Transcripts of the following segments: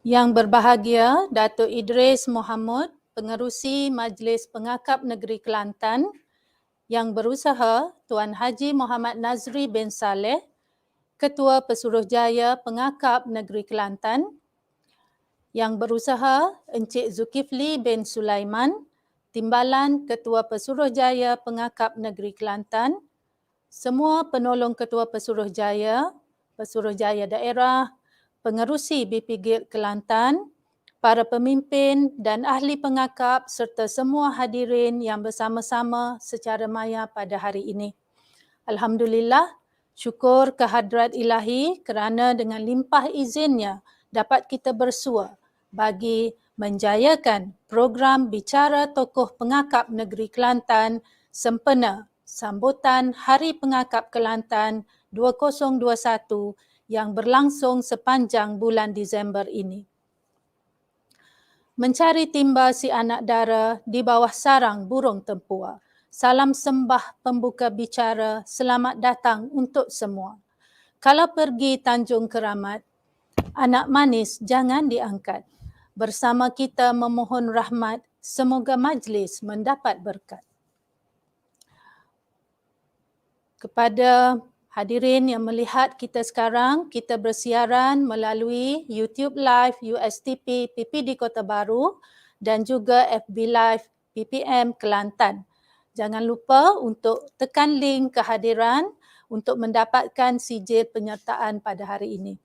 Yang berbahagia Datuk Idris Mohamud, Pengerusi Majlis Pengakap Negeri Kelantan, yang berusaha Tuan Haji Muhammad Nazri bin Saleh, Ketua Pesuruhjaya Pengakap Negeri Kelantan, yang berusaha Encik Zulkifli bin Sulaiman, Timbalan Ketua Pesuruhjaya Pengakap Negeri Kelantan, semua penolong Ketua Pesuruhjaya, Pesuruhjaya Daerah, pengerusi BP Guild Kelantan, para pemimpin dan ahli pengakap serta semua hadirin yang bersama-sama secara maya pada hari ini. Alhamdulillah, syukur kehadrat Ilahi kerana dengan limpah izinnya dapat kita bersua bagi menjayakan program Bicara Tokoh Pengakap Negeri Kelantan sempena sambutan Hari Pengakap Kelantan 2021 yang berlangsung sepanjang bulan Disember ini. Mencari timba si anak dara di bawah sarang burung tempua. Salam sembah pembuka bicara, selamat datang untuk semua. Kalau pergi Tanjung Keramat, anak manis jangan diangkat. Bersama kita memohon rahmat, semoga majlis mendapat berkat. Kepada hadirin yang melihat kita sekarang, kita bersiaran melalui YouTube Live USTP PPD Kota Baru dan juga FB Live PPM Kelantan. Jangan lupa untuk tekan link kehadiran untuk mendapatkan sijil penyertaan pada hari ini.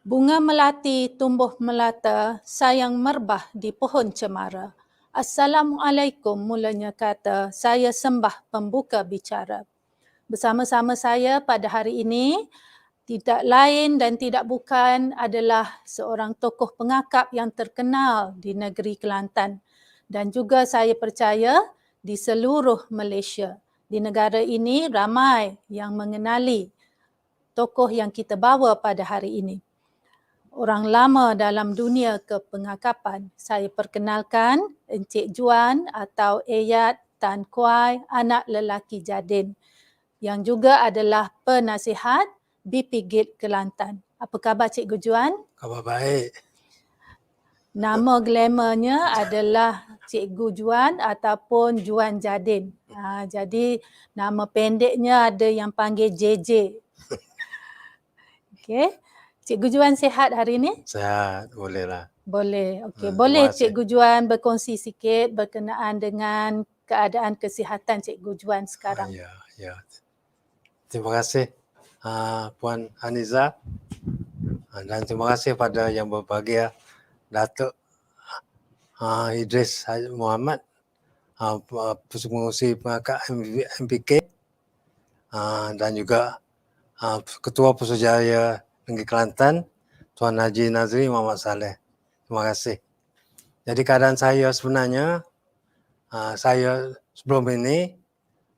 Bunga melati tumbuh melata, sayang merbah di pohon cemara. Assalamualaikum mulanya kata, saya sembah pembuka bicara. Bersama-sama saya pada hari ini, tidak lain dan tidak bukan adalah seorang tokoh pengakap yang terkenal di negeri Kelantan. Dan juga saya percaya di seluruh Malaysia. Di negara ini ramai yang mengenali tokoh yang kita bawa pada hari ini. Orang lama dalam dunia kepengakapan. Saya perkenalkan Encik Juan atau Eyat Tan Kuai, anak lelaki Jadin, yang juga adalah penasihat BP Guild Kelantan. Apa khabar Cikgu Juan? Khabar baik. Nama glamournya adalah Cikgu Juan ataupun Juan Jadin. Jadi nama pendeknya ada yang panggil JJ. Okey. Cikgu Juan sihat hari ini? Sihat, bolehlah. Boleh. Okey, boleh Cikgu Juan berkongsi sikit berkenaan dengan keadaan kesihatan Cikgu Juan sekarang. Ya. Terima kasih Puan Haniza dan terima kasih pada yang berbahagia Datuk Idris Mohamad, Pengerusi Pengakap MPK dan juga Ketua Pesuruhjaya Negeri Kelantan, Tuan Haji Nazri Muhammad Saleh. Terima kasih. Jadi keadaan saya sebenarnya, saya sebelum ini,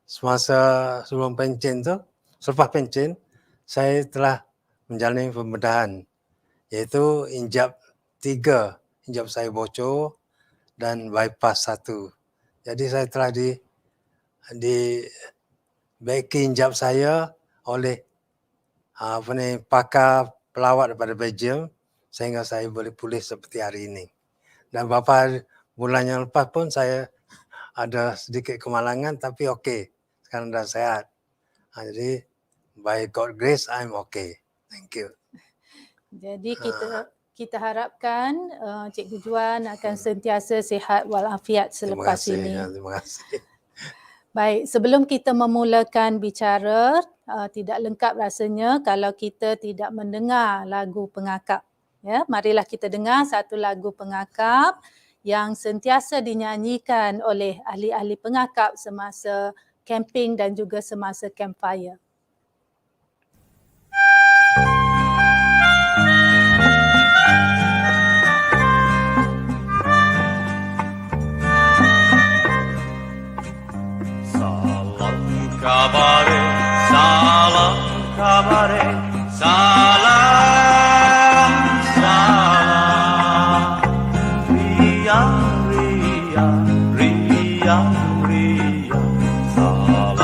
sebelum pencen tu, selepas pencen, saya telah menjalani pembedahan, iaitu injap 3, injap saya bocor dan bypass 1. Jadi saya telah dibaiki injap saya oleh pakar pelawat daripada Belgium sehingga saya boleh pulih seperti hari ini. Dan beberapa bulan yang lepas pun saya ada sedikit kemalangan tapi okey. Sekarang dah sihat. Jadi by God grace I'm okay. Thank you. Jadi kita harapkan Cikgu Juan akan sentiasa sihat walafiat selepas ini. Terima kasih. Baik, sebelum kita memulakan bicara, tidak lengkap rasanya kalau kita tidak mendengar lagu pengakap. Ya, marilah kita dengar satu lagu pengakap yang sentiasa dinyanyikan oleh ahli-ahli pengakap semasa camping dan juga semasa campfire. Kabare, salam kabare, salam, salam. Riang, riang, riang, riang, salam.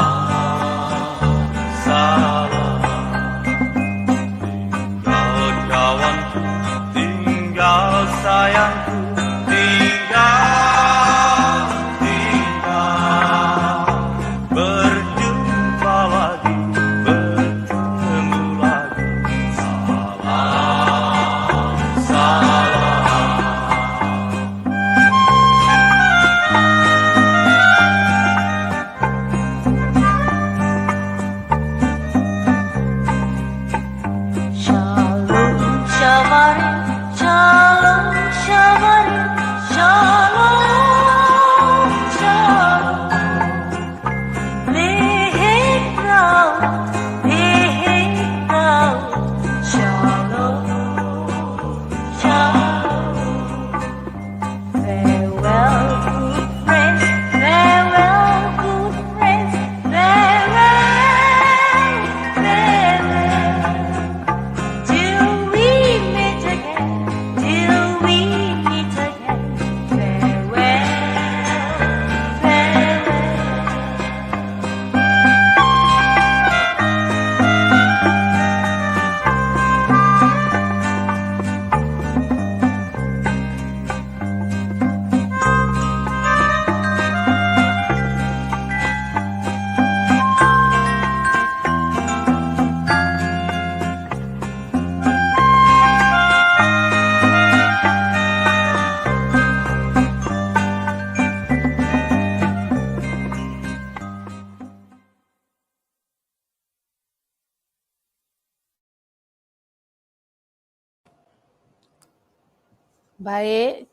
Baik,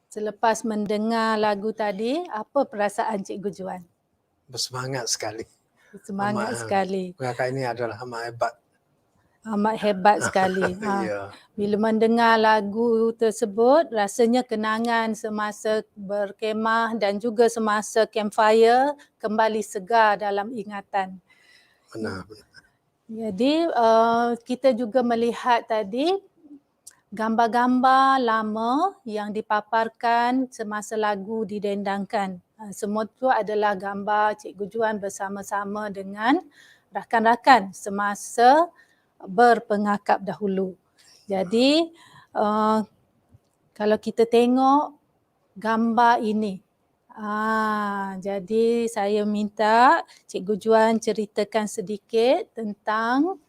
selepas mendengar lagu tadi, apa perasaan Cikgu Juan? Bersemangat sekali. Semangat sekali. Pengakap ini adalah amat hebat. Amat hebat sekali. Ya. Bila mendengar lagu tersebut, rasanya kenangan semasa berkemah dan juga semasa campfire kembali segar dalam ingatan. Benar. Jadi kita juga melihat tadi gambar-gambar lama yang dipaparkan semasa lagu didendangkan. Semua itu adalah gambar Cikgu Juan bersama-sama dengan rakan-rakan semasa berpengakap dahulu. Jadi kalau kita tengok gambar ini, jadi saya minta Cikgu Juan ceritakan sedikit tentang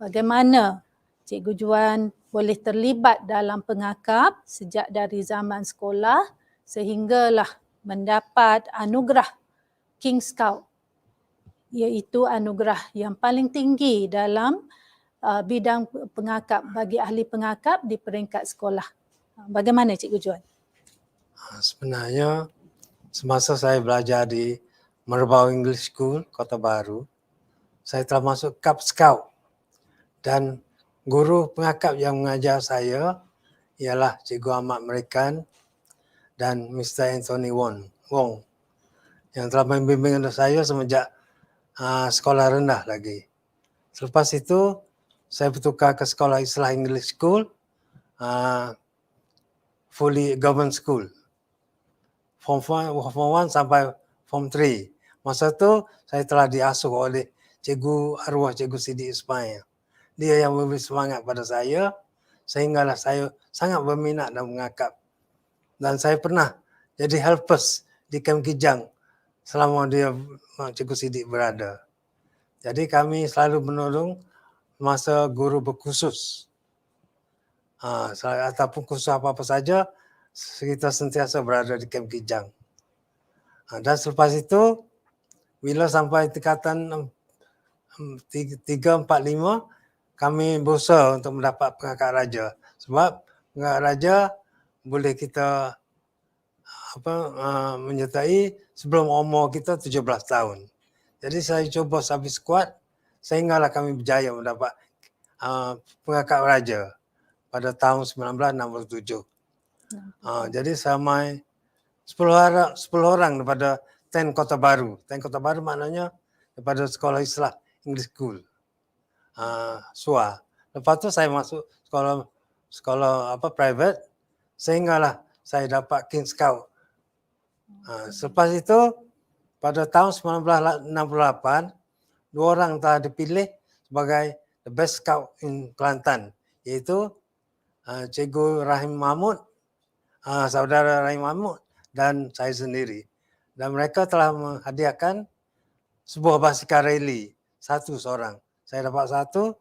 bagaimana Cikgu Juan boleh terlibat dalam pengakap sejak dari zaman sekolah sehinggalah mendapat anugerah King Scout, iaitu anugerah yang paling tinggi dalam bidang pengakap bagi ahli pengakap di peringkat sekolah. Bagaimana Cikgu Juan? Sebenarnya semasa saya belajar di Merbau English School, Kota Baru, saya telah masuk Cub Scout dan guru pengakap yang mengajar saya ialah Cikgu Ahmad Merikan dan Mr. Anthony Wong yang telah membimbing saya semenjak sekolah rendah lagi. Selepas itu, saya bertukar ke sekolah Islah English School, fully government school. Form 1 sampai Form 3. Masa itu, saya telah diasuh oleh Cikgu Arwah Cikgu Sidi Ismail. Dia yang memberi semangat pada saya, sehinggalah saya sangat berminat dan mengakap. Dan saya pernah jadi helpers di Kem Kijang selama dia Cikgu Sidi berada. Jadi kami selalu menolong masa guru berkursus. Ataupun kursus apa-apa saja, kita sentiasa berada di Kem Kijang. Dan selepas itu, bila sampai tingkatan 3, 4, 5, kami berusaha untuk mendapat pengakap raja. Sebab pengakap raja boleh kita menyertai sebelum umur kita 17 tahun. Jadi saya cuba habis kuat sehinggalah kami berjaya mendapat pengakap raja pada tahun 1967. Jadi samai 10 orang daripada TEN Kota Baru. TEN Kota Baru maknanya daripada Sekolah Islah English School. SUA. Lepas tu saya masuk sekolah private sehinggalah saya dapat King Scout. Selepas itu pada tahun 1968 2 orang telah dipilih sebagai the best scout in Kelantan, iaitu Cikgu Rahim Mahmud, saudara Rahim Mahmud dan saya sendiri. Dan mereka telah menghadiahkan sebuah basikal rally, 1 seorang. Saya dapat 1,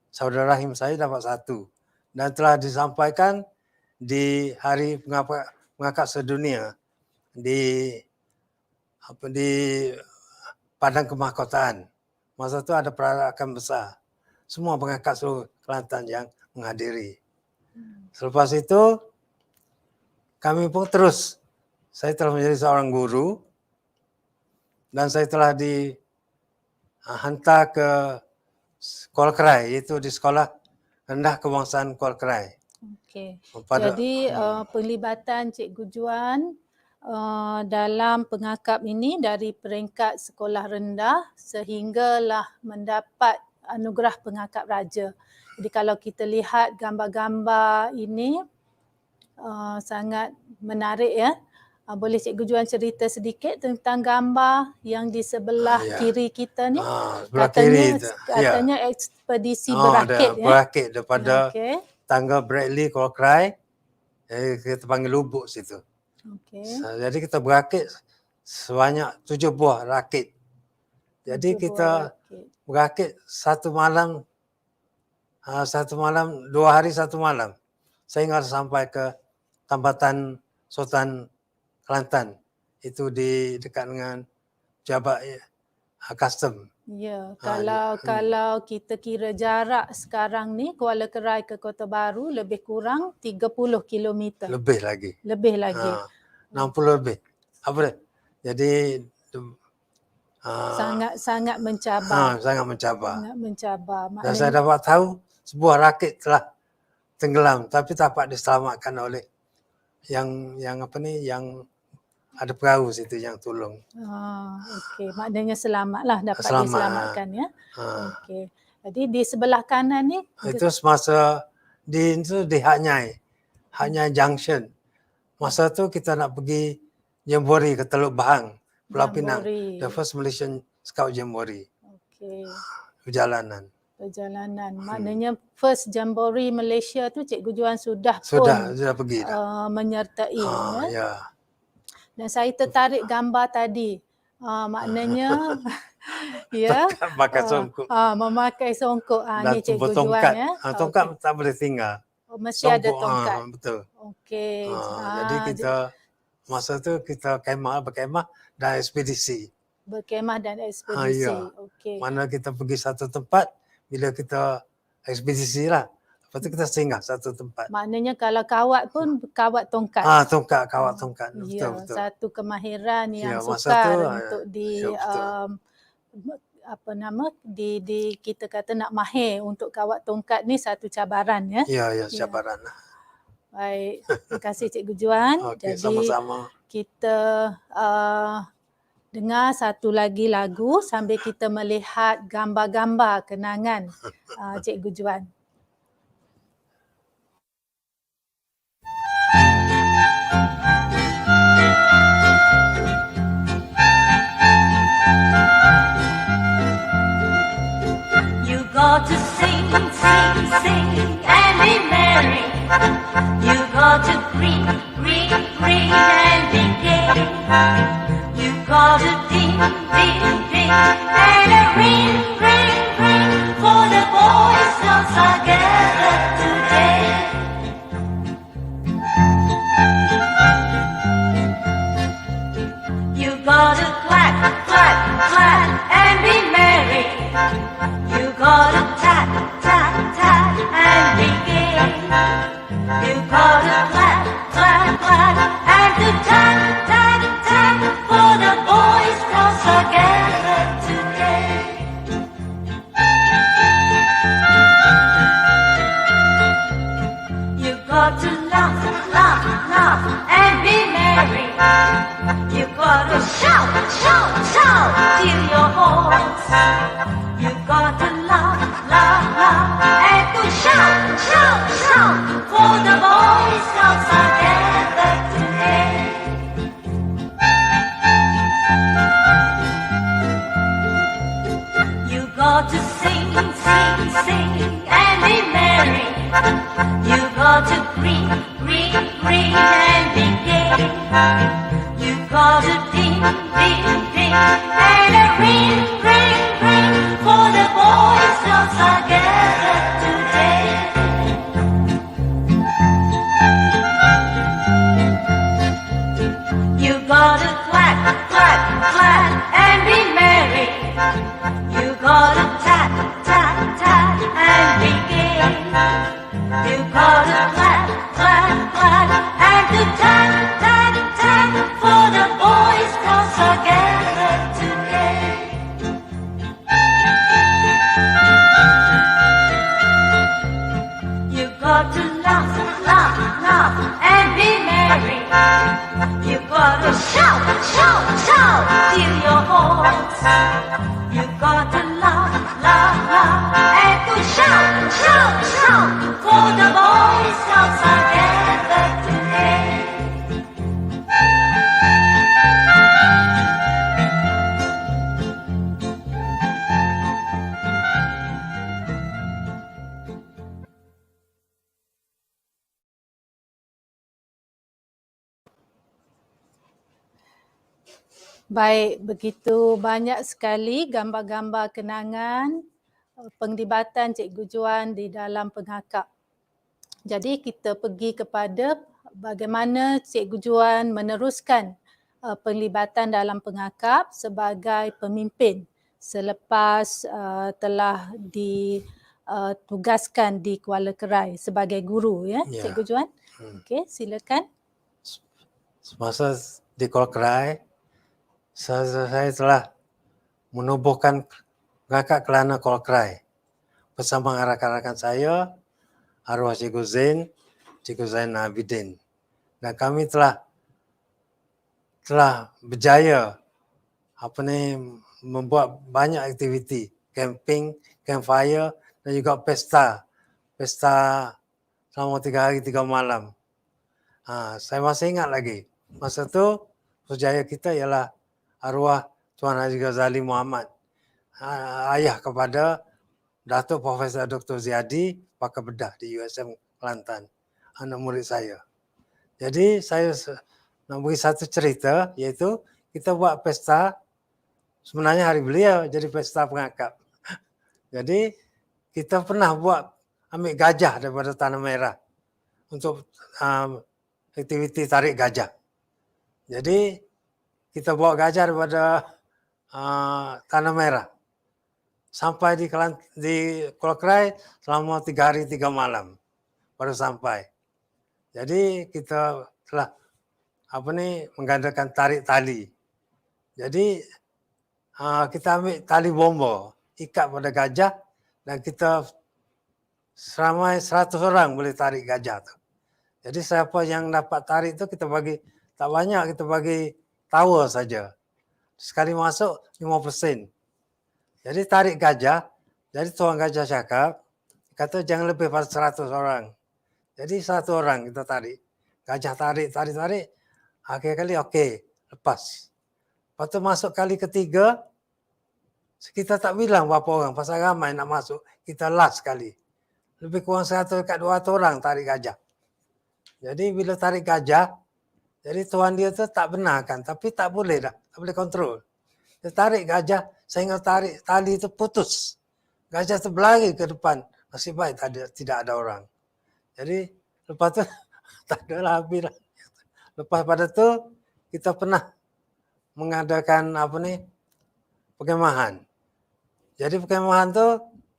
saudara Rahim saya dapat 1. Dan telah disampaikan di Hari Pengakap Sedunia di Padang Kemahkotaan. Masa itu ada perayaan besar. Semua pengakap seluruh Kelantan yang menghadiri. Selepas itu, kami pun terus. Saya telah menjadi seorang guru dan saya telah dihantar ke Kuala Kerai, iaitu di Sekolah Rendah Kebangsaan Kuala Kerai. Okey. Jadi pelibatan Cikgu Juan dalam pengakap ini dari peringkat sekolah rendah sehinggalah mendapat anugerah pengakap raja. Jadi kalau kita lihat gambar-gambar ini sangat menarik ya. Boleh Cikgu Juan cerita sedikit tentang gambar yang di sebelah kiri kita ni? Katanya ekspedisi berakit ya. Berakit daripada tangga Bradley Kuala Kerai, kita panggil Lubuk situ. Jadi kita berakit sebanyak 7 buah rakit. Jadi kita berakit 1 malam, 2 hari 1 malam. Sehingga sampai ke Tambatan Sultan Kelantan. Itu di dekat dengan Jabat Custom. Ya, Ha, kalau kita kira jarak sekarang ni Kuala Kerai ke Kota Baru lebih kurang 30 kilometer. lebih lagi. Lebih lagi. Ha, 60 lebih. Apa dia? Jadi Sangat mencabar. sangat mencabar. Sangat mencabar. Dan saya dapat tahu sebuah rakit telah tenggelam tapi dapat diselamatkan oleh yang yang ada perahu situ yang tolong. Okey, maknanya selamatlah dapat Selamat. diselamatkan ya. Ha. Okey. Jadi di sebelah kanan ni Itu semasa di Hanyai Junction. Masa tu kita nak pergi Jamboree ke Teluk Bahang, Pulau Pinang. Jamboree. The first Malaysian Scout Jamboree. Okey. Perjalanan. Maknanya first Jamboree Malaysia tu Cikgu Juan sudah pergi dah. menyertai ya. Ya. Dan saya tertarik gambar tadi. Maknanya ya Pakai songkok. memakai songkok. Dan Ni Cikgu Juan tongkat. ya. Tongkat tak boleh tinggal. Mesti ada tongkat. Betul. Okey. Jadi kita masa tu kita berkemah dan ekspedisi. Berkemah dan ekspedisi. Ya. Okey. Mana kita pergi satu tempat, bila kita ekspedisi lah. Lepas tu kita singgah satu tempat. Maknanya kalau kawat pun kawat tongkat. Tongkat, kawat tongkat. Ya, Betul. satu kemahiran yang masa sukar tu, untuk betul. kita kata nak mahir untuk kawat tongkat ni satu cabaran ya. Ya, cabaran. Baik, terima kasih Cikgu Juan. Okey, Jadi sama-sama. kita dengar satu lagi lagu sambil kita melihat gambar-gambar kenangan Cikgu Juan. You got to sing, sing, sing and be merry. You got to grin, grin, grin and be gay. You got to ding, ding, ding and a ring, ring, ring, for the boys girls are gathered today. You got to clap, clap, clap and be merry. You gotta tap, tap, tap and be gay. You gotta clap, clap, clap and to tap, tap, tap for the boys girls are gathered today. You got to laugh, laugh, laugh and be merry. You gotta shout, shout, shout till your horns. You got to laugh, laugh, laugh and to shout, shout, shout for the boys scouts are gathered today. You got to sing, sing, sing and be merry. You got to grin, grin, grin and be gay. You got to ding, ding, ding and a ring, ring, ring for the boys girls are gathered today. You got to clap, clap, clap and be merry. You got to tap, tap, tap and be gay. You got to clap, clap, clap and to tap, tap, tap for the boys girls are gathered today. You got to laugh, laugh, laugh and be merry. You got to shout, shout, shout till your horns. You got to laugh, laugh, laugh and to shout, shout, shout for the boys scouts are gathered today. Baik, begitu banyak sekali gambar-gambar kenangan penglibatan Cikgu Juan di dalam pengakap. Jadi kita pergi kepada bagaimana Cikgu Juan meneruskan penglibatan dalam pengakap sebagai pemimpin selepas telah ditugaskan di Kuala Kerai sebagai guru, ya, Ya. Cikgu Juan. Okey, silakan. Semasa di Kuala Kerai, saya telah menubuhkan Pengakap Kelana Kuala Kerai bersama rakan-rakan saya, arwah Cikgu Zain, Cikgu Zain Abidin. Dan kami telah berjaya membuat banyak aktiviti, camping, campfire dan juga pesta selama 3 hari 3 malam. Saya masih ingat lagi, masa tu berjaya kita ialah arwah Tuan Haji Ghazali Muhammad, ayah kepada Datuk Profesor Dr. Ziadi Pakar Bedah di USM Kelantan, anak murid saya. Jadi saya nak beri satu cerita, iaitu kita buat pesta, sebenarnya hari beliau jadi pesta pengakap. Jadi kita pernah ambil gajah daripada Tanah Merah untuk aktiviti tarik gajah. Jadi kita bawa gajah daripada Tanah Merah sampai di Kuala Kerai selama 3 hari 3 malam baru sampai. Jadi kita telah menggandakan tarik tali. Jadi kita ambil tali bomba, ikat pada gajah, dan kita seramai 100 orang boleh tarik gajah tu. Jadi siapa yang dapat tarik tu kita bagi, tak banyak, kita bagi tower saja. Sekali masuk 5%. Jadi tarik gajah, jadi tuan gajah cakap, kata jangan lebih pada 100 orang. Jadi 1 orang kita tarik. Gajah tarik. Akhir kali okey, lepas. Lepas tu masuk kali ketiga, kita tak bilang berapa orang, pasal ramai nak masuk. Kita last sekali. Lebih kurang 100 dekat 200 orang tarik gajah. Jadi bila tarik gajah, jadi tuan dia tu tak benarkan, tapi tak boleh dah, tak boleh kontrol. Dia tarik gajah, sehingga tarik tali itu putus. Gajah tu berlari ke depan. Nasib baik tidak ada orang. Jadi lepas tu tak adalah habis lah. Lepas pada tu kita pernah mengadakan perkemahan. Jadi perkemahan tu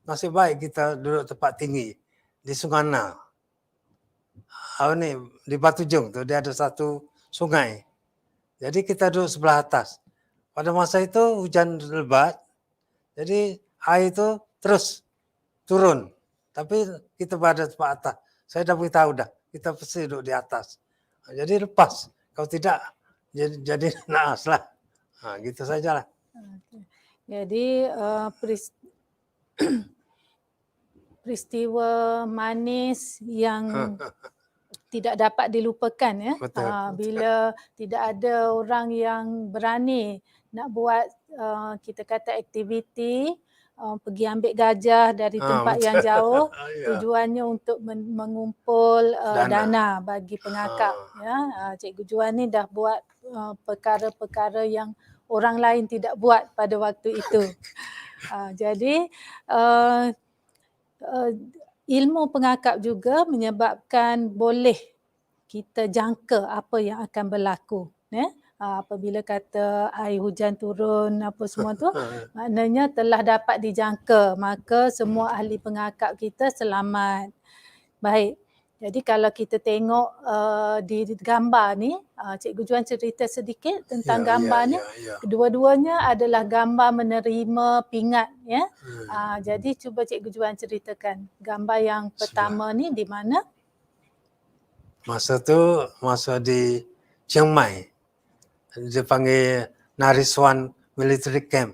nasib baik kita duduk tempat tinggi di Sungana. Di Batu Jung tu dia ada satu sungai. Jadi kita duduk sebelah atas. Pada masa itu hujan lebat, jadi air itu terus turun. Tapi kita berada tempat atas. Saya dah beritahu dah, kita mesti duduk di atas. Jadi lepas, kalau tidak jadi naas lah. Gitu sajalah. Jadi peristiwa manis yang tidak dapat dilupakan, ya. Betul. Bila tidak ada orang yang berani nak buat kita kata aktiviti, pergi ambil gajah dari tempat yang jauh, Ya. tujuannya untuk mengumpul dana bagi pengakap, ya. Cikgu Juan ni dah buat perkara-perkara yang orang lain tidak buat pada waktu itu. Jadi ilmu pengakap juga menyebabkan boleh kita jangka apa yang akan berlaku, ya. Apabila kata air hujan turun apa semua tu, maknanya telah dapat dijangka, maka semua ahli pengakap kita selamat. Baik. Jadi kalau kita tengok di gambar ni, Cikgu Juan cerita sedikit tentang gambar ni. Ya. Kedua-duanya adalah gambar menerima pingat, ya. Jadi cuba Cikgu Juan ceritakan gambar yang pertama ni di mana? Masa di Chiang Mai. Dia panggil Nariswan Military Camp.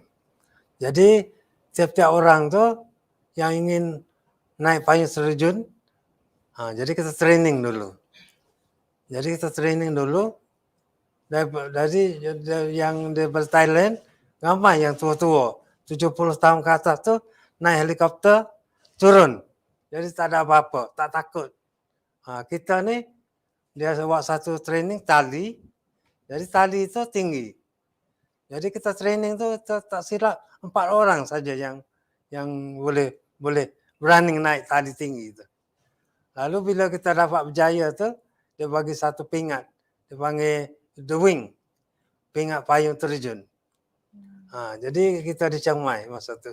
Jadi tiap-tiap orang tu yang ingin naik payung terjun, jadi kita training dulu. Dari yang daripada Thailand, ramai yang tua-tua, 70 tahun ke atas tu naik helikopter turun. Jadi tak ada apa-apa, tak takut. Kita ni dia buat satu training tali. Jadi tali itu tinggi. Jadi kita training tu tak silap 4 orang saja yang boleh berani naik tali tinggi itu. Lalu bila kita dapat berjaya tu, dia bagi satu pingat. Dia panggil the wing. Pingat payung terjun. Jadi kita di Chiang Mai masa tu.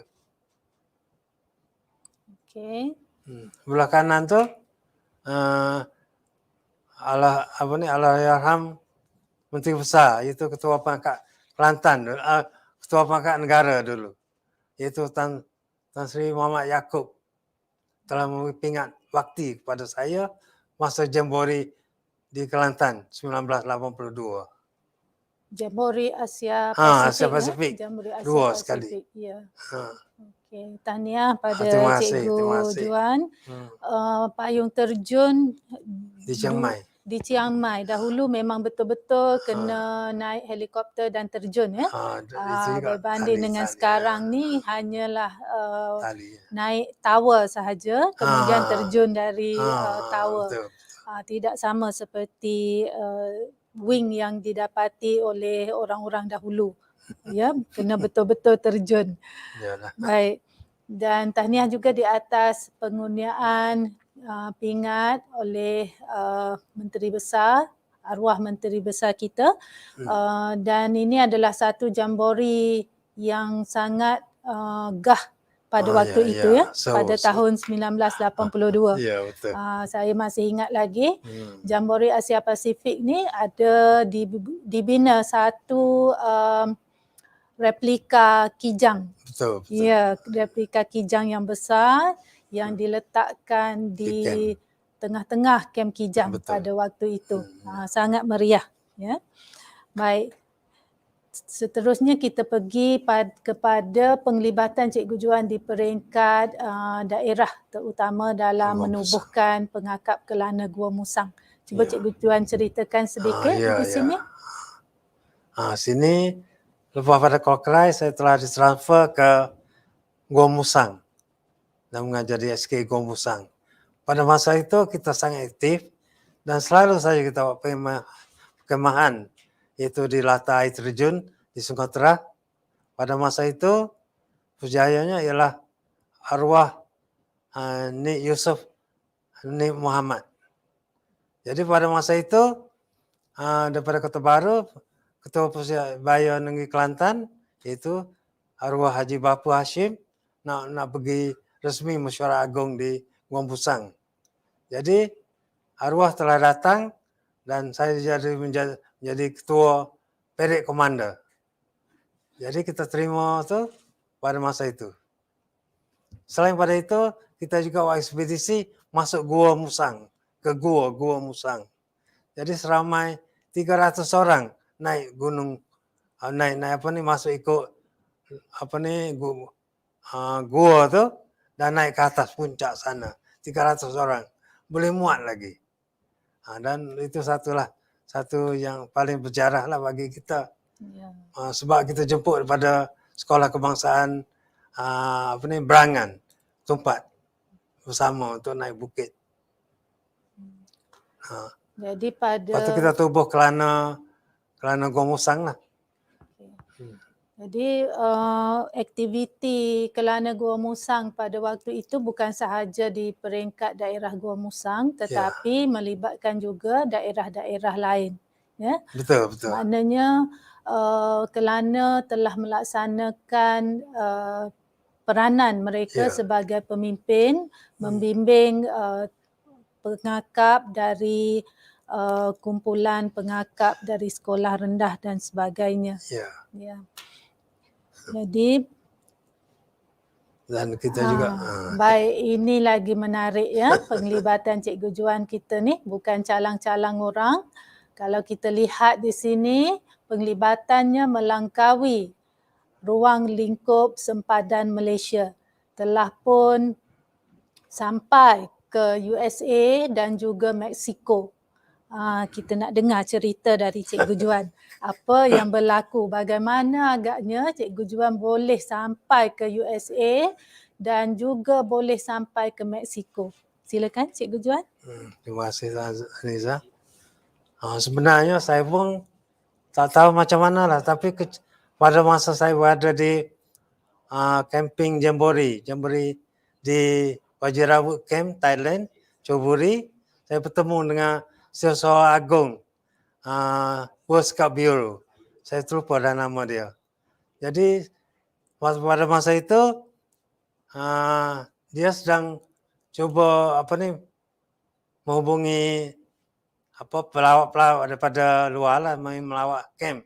Okey. Belah kanan tu Allahyarham Menteri Besar, iaitu Ketua Pangkat Kelantan, Ketua Pangkat Negara dulu, iaitu Tan Sri Muhammad Yaakob telah memberi bakti kepada saya masa Jambore di Kelantan 1982. Jambore Asia Asia Pasifik. Pasifik. Jambore Asia Dua Pasifik. sekali. Ya. Ha. Okey, tahniah pada Terima kasih, Cikgu terima kasih. Juan. Payung terjun Di Chiang Mai. Di Chiang Mai. Dahulu memang betul-betul kena naik helikopter dan terjun ya. Itu juga Berbanding tali, dengan tali, sekarang ni hanyalah tali. naik tower sahaja, kemudian terjun dari tower. Betul. Tidak sama seperti wing yang didapati oleh orang-orang dahulu. Ya, kena betul-betul terjun. Yalah. Baik. Dan tahniah juga di atas pengurniaan pingat oleh Menteri Besar, arwah Menteri Besar kita. Dan ini adalah satu jambore yang sangat gah pada waktu itu ya, pada tahun 1982. Ya, betul. Saya masih ingat lagi Jambore Asia Pasifik ni ada dibina satu replika kijang. Betul. Ya, replika kijang yang besar yang diletakkan di tengah-tengah kem kijang pada waktu itu. Sangat meriah ya. Baik. Seterusnya kita pergi kepada penglibatan Cikgu Juan di peringkat daerah, terutama dalam menubuhkan pengakap Kelana Gua Musang. Cuba Cikgu Juan ceritakan sedikit di sini. Sini lepas pada Kokrai saya telah ditransfer ke Gua Musang dan mengajar di SK Gua Musang. Pada masa itu kita sangat aktif dan selalu saja kita buat perkemahan, iaitu di latar air terjun di Sungai Terah. Pada masa itu pujaannya ialah arwah Nik Yusuf Nik Muhammad. Jadi pada masa itu daripada Kota Baru, Ketua Pusat Negeri Kelantan iaitu arwah Haji Bapu Hashim nak pergi resmi mesyuarat agung di Gua Musang. Jadi arwah telah datang dan saya menjadi ketua Parade Commander. Jadi kita terima tu pada masa itu. Selain pada itu, kita juga buat ekspedisi masuk Gua Musang, ke Gua Musang. Jadi seramai 300 orang naik gunung, masuk ikut gua tu dan naik ke atas puncak sana. 300 orang. Boleh muat lagi. Dan itu satu yang paling berjarah lah bagi kita. Sebab kita jemput daripada Sekolah Kebangsaan Berangan, Tumpat bersama untuk naik bukit. Jadi pada lepas tu kita tubuh Kelana Gua Musang lah. Jadi aktiviti Kelana Gua Musang pada waktu itu bukan sahaja di peringkat daerah Gua Musang tetapi melibatkan juga daerah-daerah lain. Ya. Betul. Maknanya Kelana telah melaksanakan peranan mereka sebagai pemimpin, membimbing pengakap dari kumpulan pengakap dari sekolah rendah dan sebagainya. Ya. Jadi dan kita juga baik, ini lagi menarik ya penglibatan Cikgu Juan kita ni, bukan calang-calang orang. Kalau kita lihat di sini penglibatannya melangkaui ruang lingkup sempadan Malaysia. Telah pun sampai ke USA dan juga Mexico. Kita nak dengar cerita dari Cikgu Juan. Apa yang berlaku, bagaimana agaknya Cikgu Juan boleh sampai ke USA dan juga boleh sampai ke Mexico. Silakan Cikgu Juan. Terima kasih Aniza. Sebenarnya saya pun tak tahu macam mana lah, tapi pada masa saya berada di camping Jambore di Wajirawut Camp, Thailand, Chonburi, saya bertemu dengan Sesuai Agung World Scout Bureau. Saya terlupa dah nama dia. Jadi pada masa itu dia sedang coba menghubungi pelawak-pelawak daripada luar lah melawat camp.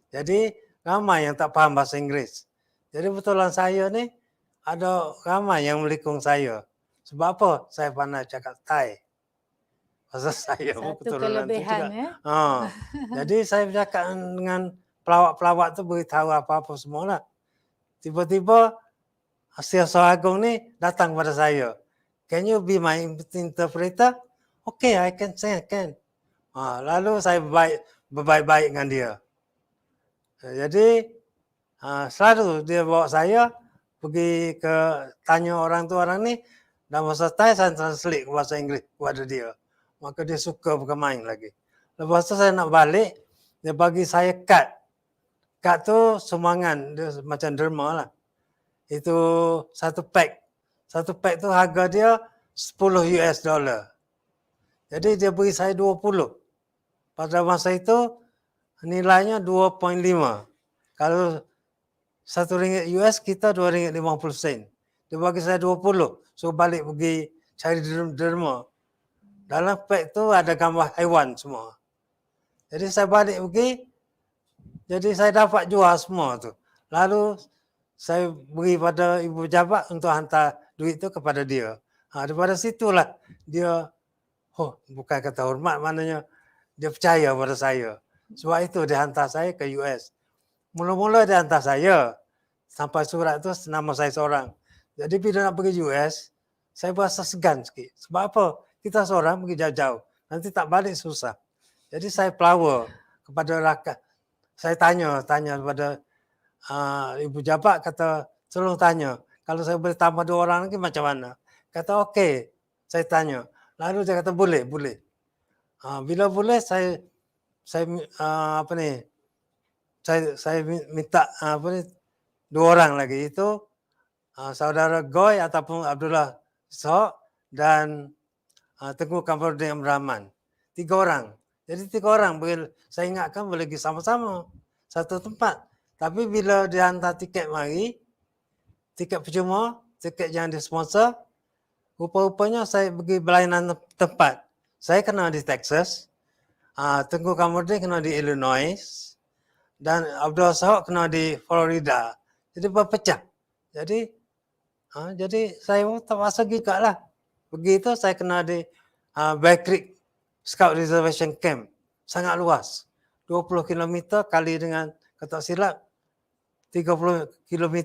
Jadi ramai yang tak faham bahasa Inggeris. Jadi betulan saya ni ada ramai yang melikung saya. Sebab apa? Saya pandai cakap Thai. Pasal saya pun Satu keturunan tu kelebihan juga. Jadi saya bercakap dengan pelawak-pelawak tu beritahu apa-apa semua lah. Tiba-tiba Siasat Agung ni datang pada saya. Can you be my interpreter? Okay, I can say I can. Lalu saya berbaik-baik dengan dia. Jadi selalu dia bawa saya pergi ke tanya orang tu orang ni, dan bahasa Thai saya translate ke bahasa Inggeris kepada dia. Maka dia suka bermain lagi. Lepas tu saya nak balik, dia bagi saya kad. Kad tu sumbangan, dia macam derma lah. Itu satu pack. Satu pack tu harga dia $10. Jadi dia beri saya 20. Pada masa itu nilainya 2.5. Kalau RM1 US kita RM2.50. Dia bagi saya 20. So balik pergi cari derma. Dalam pack tu ada gambar haiwan semua. Jadi saya balik pergi. Jadi saya dapat jual semua tu. Lalu saya beri pada ibu pejabat untuk hantar duit tu kepada dia. Daripada situlah dia, bukan kata hormat, maknanya dia percaya pada saya. Sebab itu dia hantar saya ke US. Mula-mula dia hantar saya. Sampai surat tu nama saya seorang. Jadi bila nak pergi US, saya berasa segan sikit. Sebab apa? Kita seorang pergi jauh-jauh. Nanti tak balik susah. Jadi saya pelawar kepada rakyat. Saya tanya kepada ibu jabat, kata tolong tanya. Kalau saya boleh tambah 2 orang lagi macam mana? Kata okey. Saya tanya. Lalu dia kata boleh. Bila boleh saya minta 2 orang lagi. Itu saudara Goy ataupun Abdullah Sok dan Tengku Kamarudin Abdul Rahman. 3 orang. Jadi 3 orang saya ingatkan boleh pergi sama-sama satu tempat. Tapi bila dia hantar tiket mari, tiket percuma, tiket yang disponsor, rupa-rupanya saya pergi berlainan tempat. Saya kena di Texas, Tengku Kamarudin kena di Illinois, dan Abdul Sahab kena di Florida. Jadi berpecah. Jadi saya pun terpaksa pergi lah. Begitu saya kena di Bear Creek Scout Reservation Camp. Sangat luas. 20 km kali dengan, kata silap, 30 km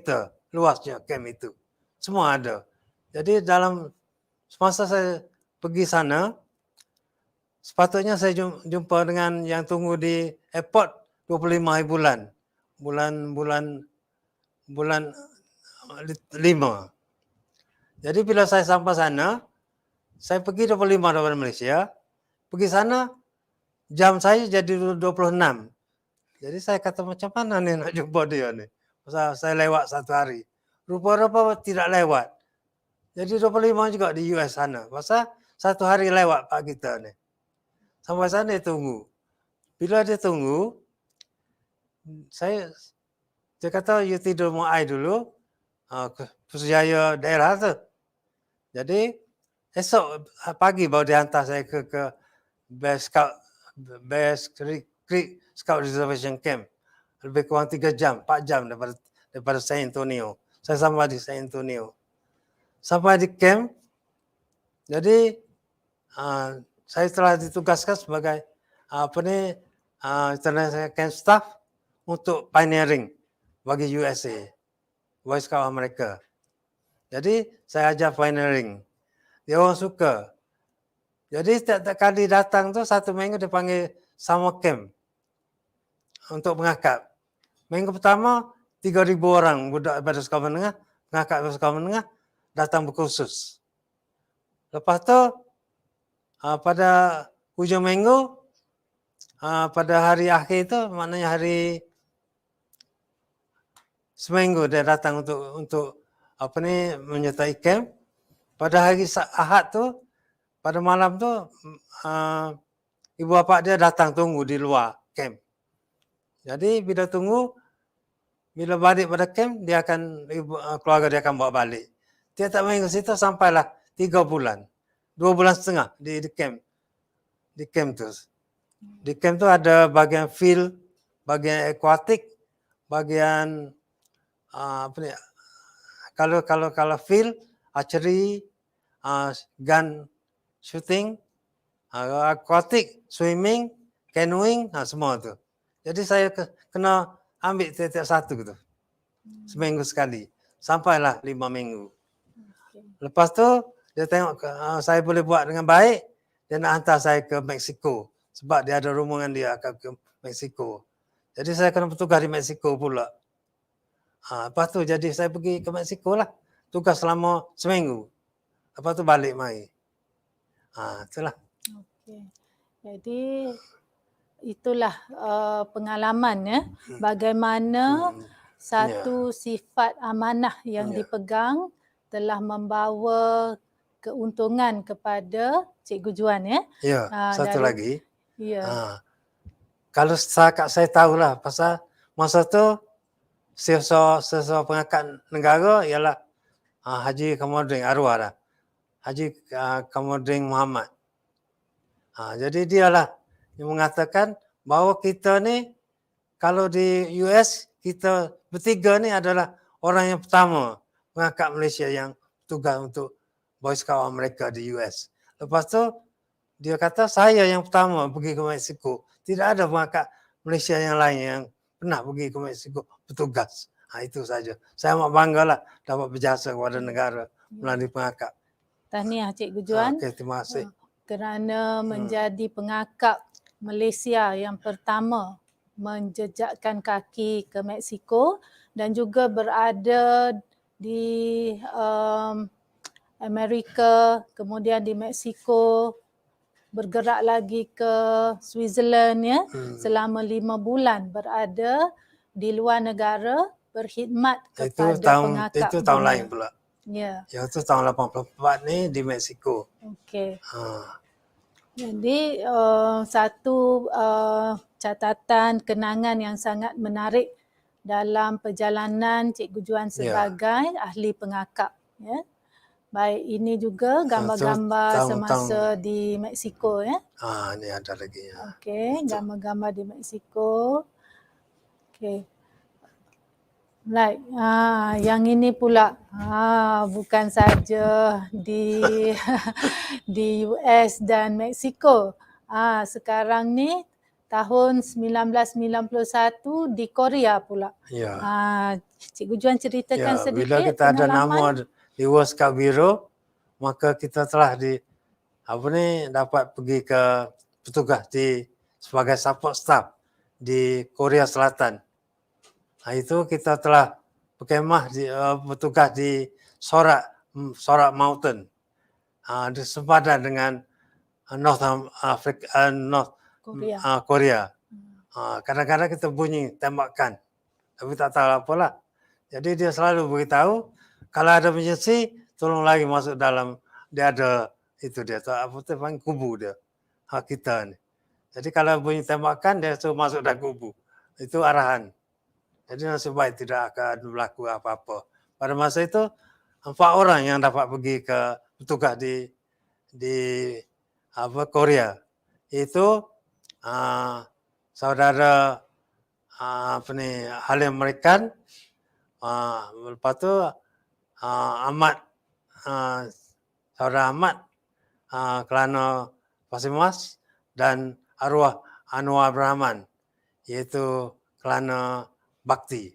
luasnya camp itu. Semua ada. Jadi dalam semasa saya pergi sana, sepatutnya saya jumpa dengan yang tunggu di airport 25 hari bulan. Bulan 5. Jadi bila saya sampai sana, saya pergi 25 daripada Malaysia. Pergi sana, jam saya jadi 26. Jadi saya kata macam mana ni nak jumpa dia ni. Pasal saya lewat 1 hari. Rupa-rupa tidak lewat. Jadi 25 juga di US sana. Pasal 1 hari lewat Pak kita ni. Sampai sana dia tunggu. Bila dia tunggu, dia kata you tidur muai dulu. Pusjaya daerah tu. Jadi esok pagi baru dia hantar saya ke Bear Creek Scout Reservation Camp. Lebih kurang 3 jam, 4 jam daripada San Antonio. Saya sampai di San Antonio. Sampai di camp, jadi saya telah ditugaskan sebagai international camp staff untuk pioneering bagi USA, Boy Scout Amerika. Jadi saya ajar pioneering. Dia orang suka. Jadi setiap kali datang tu 1 minggu dia panggil summer camp untuk mengakap. Minggu pertama 3,000 orang budak daripada sekolah menengah, mengakap daripada sekolah menengah datang berkursus. Lepas tu pada hujung minggu, pada hari akhir tu, maknanya hari seminggu dia datang untuk menyertai camp. Pada hari Ahad tu, pada malam tu, ibu bapa dia datang tunggu di luar camp. Jadi bila tunggu, Bila balik pada camp, dia akan keluarga dia akan bawa balik. Dia tak main ke situ sampailah 3 bulan. 2 bulan setengah di camp. Di camp tu. Di camp tu ada bagian field, bagian aquatic, bagian apa ni? Kalau field, archery, gun shooting, aquatic, swimming, canoeing, semua tu. Jadi saya kena ambil tiap-tiap satu tu. Seminggu sekali. Sampailah 5 minggu. Lepas tu, dia tengok saya boleh buat dengan baik, dia nak hantar saya ke Mexico. Sebab dia ada rombongan dia akan ke Mexico. Jadi saya kena bertugas di Mexico pula. Lepas tu jadi saya pergi ke Mexico lah. Tugas selama seminggu. Lepas tu balik mai. Itulah. Okey. Jadi itulah pengalaman ya. Bagaimana satu sifat amanah yang dipegang telah membawa keuntungan kepada Cikgu Juan ya. Ya, satu lagi. Ya. Kalau setakat saya tahulah pasal masa tu sesiapa pengangkat negara ialah Haji Kamalding arwah dah. Haji Kamalding Muhammad. Jadi dialah yang mengatakan bahawa kita ni kalau di US kita bertiga ni adalah orang yang pertama pengangkat Malaysia yang tugas untuk Boy Scout Amerika di US. Lepas tu dia kata saya yang pertama pergi ke Mexico. Tidak ada pengangkat Malaysia yang lain yang pernah pergi ke Mexico bertugas. Itu saja. Saya amat banggalah dapat berjasa kepada negara melalui pengangkat. Tahniah Cikgu Juan. Okey, terima kasih. Kerana menjadi pengakap Malaysia yang pertama menjejakkan kaki ke Mexico dan juga berada di Amerika, kemudian di Mexico, bergerak lagi ke Switzerland ya, selama 5 bulan berada di luar negara berkhidmat kepada pengakap. Itu tahun lain pula. Ya. Yang tu tahun 84 ni di Mexico. Okey. Jadi satu catatan kenangan yang sangat menarik dalam perjalanan Cikgu Juan sebagai ahli pengakap ya. Baik, ini juga gambar-gambar semasa di Mexico ya. Ni ada lagi ya. Okey, gambar-gambar di Mexico. Okey. Right. Yang ini pula bukan saja di di US dan Mexico. Sekarang ni tahun 1991 di Korea pula. Ya. Cikgu Juan ceritakan sedikit bila kita ada pengalaman. nama di World Scout Bureau, maka kita telah dapat pergi ke bertugas sebagai support staff di Korea Selatan. Itu kita telah berkemah bertugas di Sorak Mountain. Sepadan dengan North Korea. Kadang-kadang kita bunyi tembakan. Tapi tak tahu apalah. Jadi dia selalu beritahu kalau ada emergency, tolong lagi masuk dalam, dia ada itu dia, apa tu panggil kubu dia, kita ni. Jadi kalau bunyi tembakan, dia suruh masuk dalam kubu. Itu arahan. Jadi nasib baik tidak akan berlaku apa-apa. Pada masa itu, 4 orang yang dapat pergi ke bertugas di Korea. Itu saudara Halim Amerikan, lepas tu Ahmad, saudara Ahmad, Kelana Fasimas dan arwah Anwar Brahman, iaitu Kelana Bakti.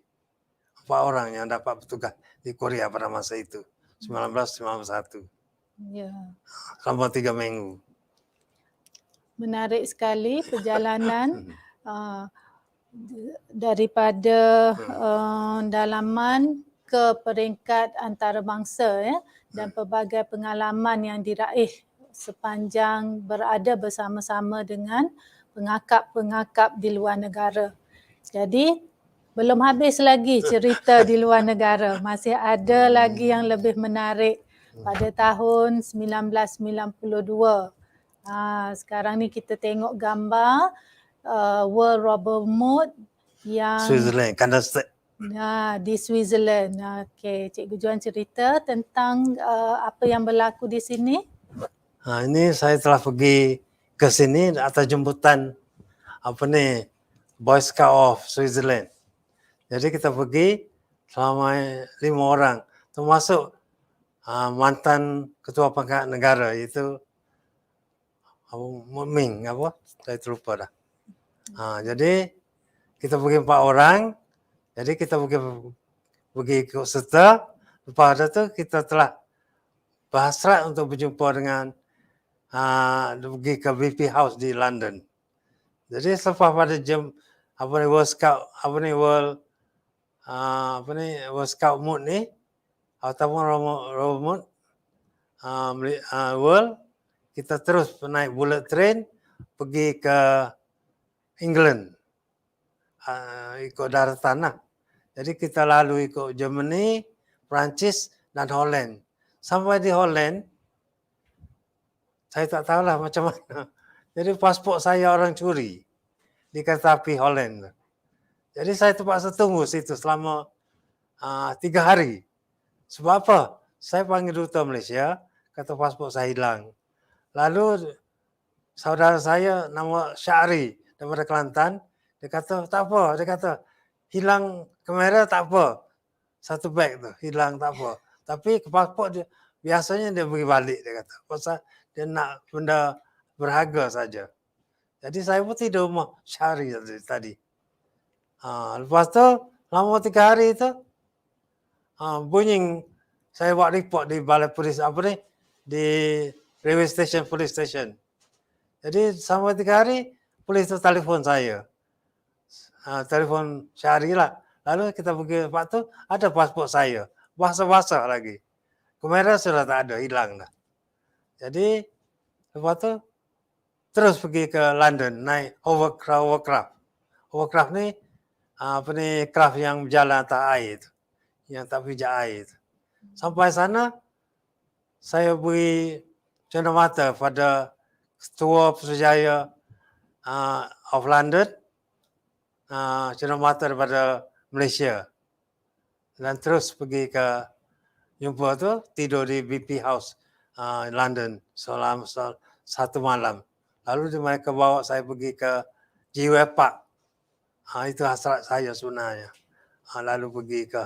4 orang yang dapat bertugas di Korea pada masa itu, 1991. Ya. Selama 3 minggu. Menarik sekali perjalanan daripada dalaman ke peringkat antarabangsa ya, dan pelbagai pengalaman yang diraih sepanjang berada bersama-sama dengan pengakap-pengakap di luar negara. Jadi belum habis lagi cerita di luar negara, masih ada lagi yang lebih menarik pada tahun 1992. Sekarang ni kita tengok gambar World Rubber Mode yang Switzerland, Kandersteg. Di Switzerland. Okey, Cikgu Juan cerita tentang apa yang berlaku di sini. Ini saya telah pergi ke sini atas jemputan Boy Scout of Switzerland. Jadi kita pergi selama 5 orang, termasuk mantan ketua pangkat negara iaitu Ming saya terlupa dah. Jadi kita pergi 4 orang. Jadi kita pergi ikut serta. Lepas itu kita telah berhasrat untuk berjumpa dengan pergi ke BP House di London. Jadi selepas pada jam World Scout World Scout Mood ni ataupun Royal Mood World, kita terus naik bullet train pergi ke England, ikut daratan lah. Jadi kita lalu ikut Germany, Perancis dan Holland. Sampai di Holland, saya tak tahulah macam mana. Jadi pasport saya orang curi di kereta api Holland. Jadi saya terpaksa tunggu situ selama 3 hari. Sebab apa? Saya panggil duta Malaysia, kata pasport saya hilang. Lalu saudara saya nama Syahri daripada Kelantan, dia kata tak apa, dia kata hilang kamera tak apa. Satu beg tu hilang tak apa. Tapi ke pasport dia biasanya dia bagi balik, dia kata. Pasal dia nak benda berharga saja. Jadi saya pun tidur rumah Syahri tadi. Lepas tu lama 3 hari tu bunyi saya buat report di balai polis di railway station, police station. Jadi sampai 3 hari polis tu telefon saya. Telefon Syahri lah. Lalu kita pergi, lepas tu ada pasport saya. Basah-basah lagi. Kamera sudah tak ada, hilang dah. Jadi lepas tu terus pergi ke London, naik hovercraft. Hovercraft ni craft yang berjalan atas air tu. Yang tak pijak air tu. Sampai sana saya beri cenderamata pada Ketua Putrajaya of London, cenderamata daripada Malaysia. Dan terus pergi ke jumpa tu, tidur di BP House London selama 1 malam. Lalu mereka bawa saya pergi ke GWay Park. Itu hasrat saya sebenarnya. Lalu pergi ke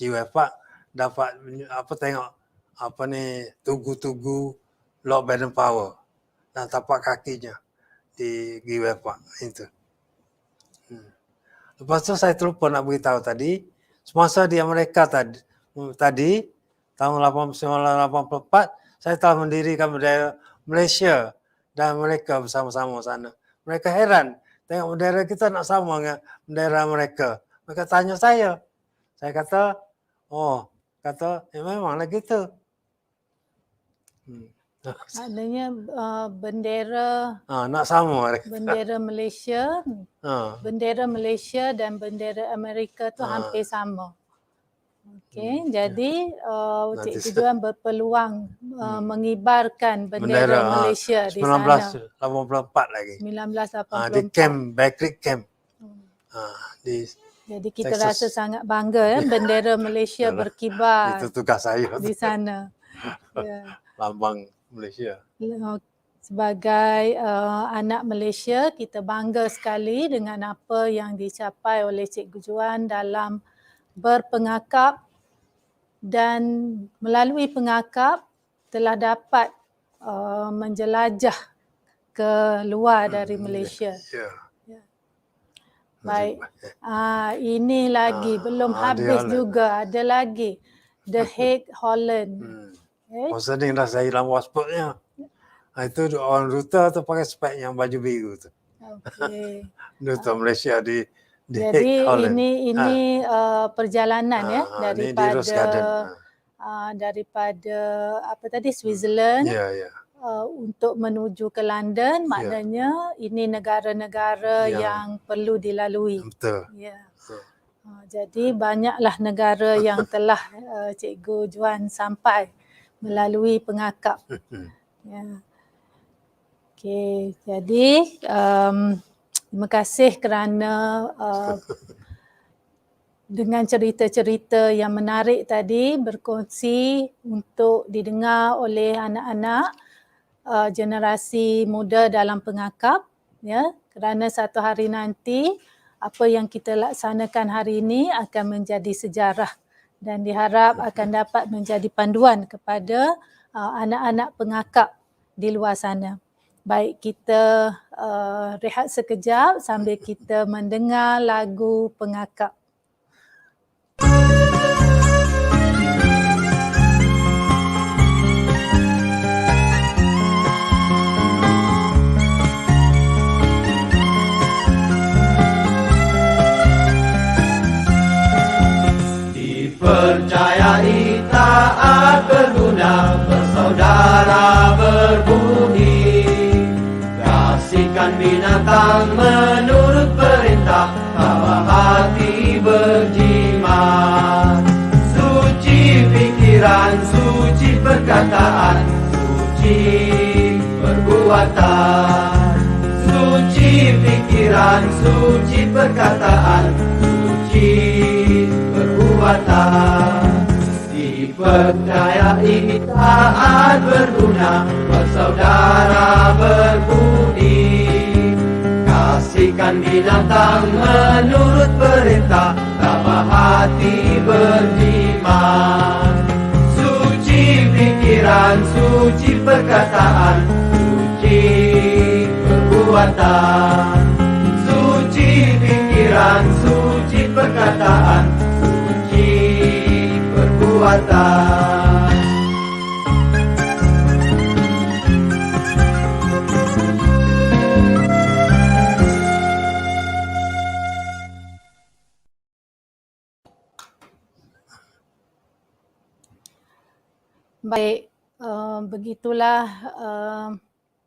GWay Park, dapat tengok tugu-tugu Lord Baden-Powell dan tapak kakinya di GWay Park itu. Lepas tu saya terlupa nak beritahu tadi, semasa di Amerika tadi tahun 1984, saya telah mendirikan bendera Malaysia dan mereka bersama-sama sana. Mereka heran tengok bendera kita nak sama dengan bendera mereka. Mereka tanya saya. Saya kata, memanglah gitu. Maknanya bendera nak sama mereka. Bendera Malaysia, bendera Malaysia dan bendera Amerika tu hampir sama. Okey, jadi Cikgu Juan berpeluang mengibarkan bendera Malaysia di sana. 1984 lagi. 1984. Di camp, Backcreek Camp. Jadi kita rasa sangat bangga bendera Malaysia berkibar. Itu tugas saya di sana. Ya. Lambang Malaysia. Sebagai anak Malaysia, kita bangga sekali dengan apa yang dicapai oleh Cikgu Juan dalam berpengakap, dan melalui pengakap telah dapat menjelajah ke luar dari Malaysia. Baik, ini lagi belum habis juga, ada lagi The Hague, Holland. Masa ni dah saya hilang pasportnya. Itu orang duta tu pakai spek yang baju biru tu. Okey. Duta Malaysia di Jadi Holland. ini perjalanan daripada daripada Switzerland untuk menuju ke London, maknanya ini negara-negara yang perlu dilalui. Betul. Ya. Jadi banyaklah negara yang telah Cikgu Juan sampai melalui pengakap. Ya. Okey, jadi terima kasih kerana dengan cerita-cerita yang menarik tadi berkongsi untuk didengar oleh anak-anak generasi muda dalam pengakap, ya, kerana satu hari nanti apa yang kita laksanakan hari ini akan menjadi sejarah dan diharap akan dapat menjadi panduan kepada anak-anak pengakap di luar sana. Baik, kita rehat sekejap sambil kita mendengar lagu pengakap. Dipercayai taat berguna, bersaudara berbudi. Kasihkan binatang menurut perintah, tabah hati berjimat. Suci pikiran, suci perkataan, suci perbuatan. Suci pikiran, suci perkataan, suci perbuatan. Dipercayai taat berguna, bersaudara berbudi. Kasihkan binatang menurut perintah, tabah hati berjimat. Suci pikiran, suci perkataan, suci perbuatan. Suci pikiran, suci perkataan, suci perbuatan. Baik, begitulah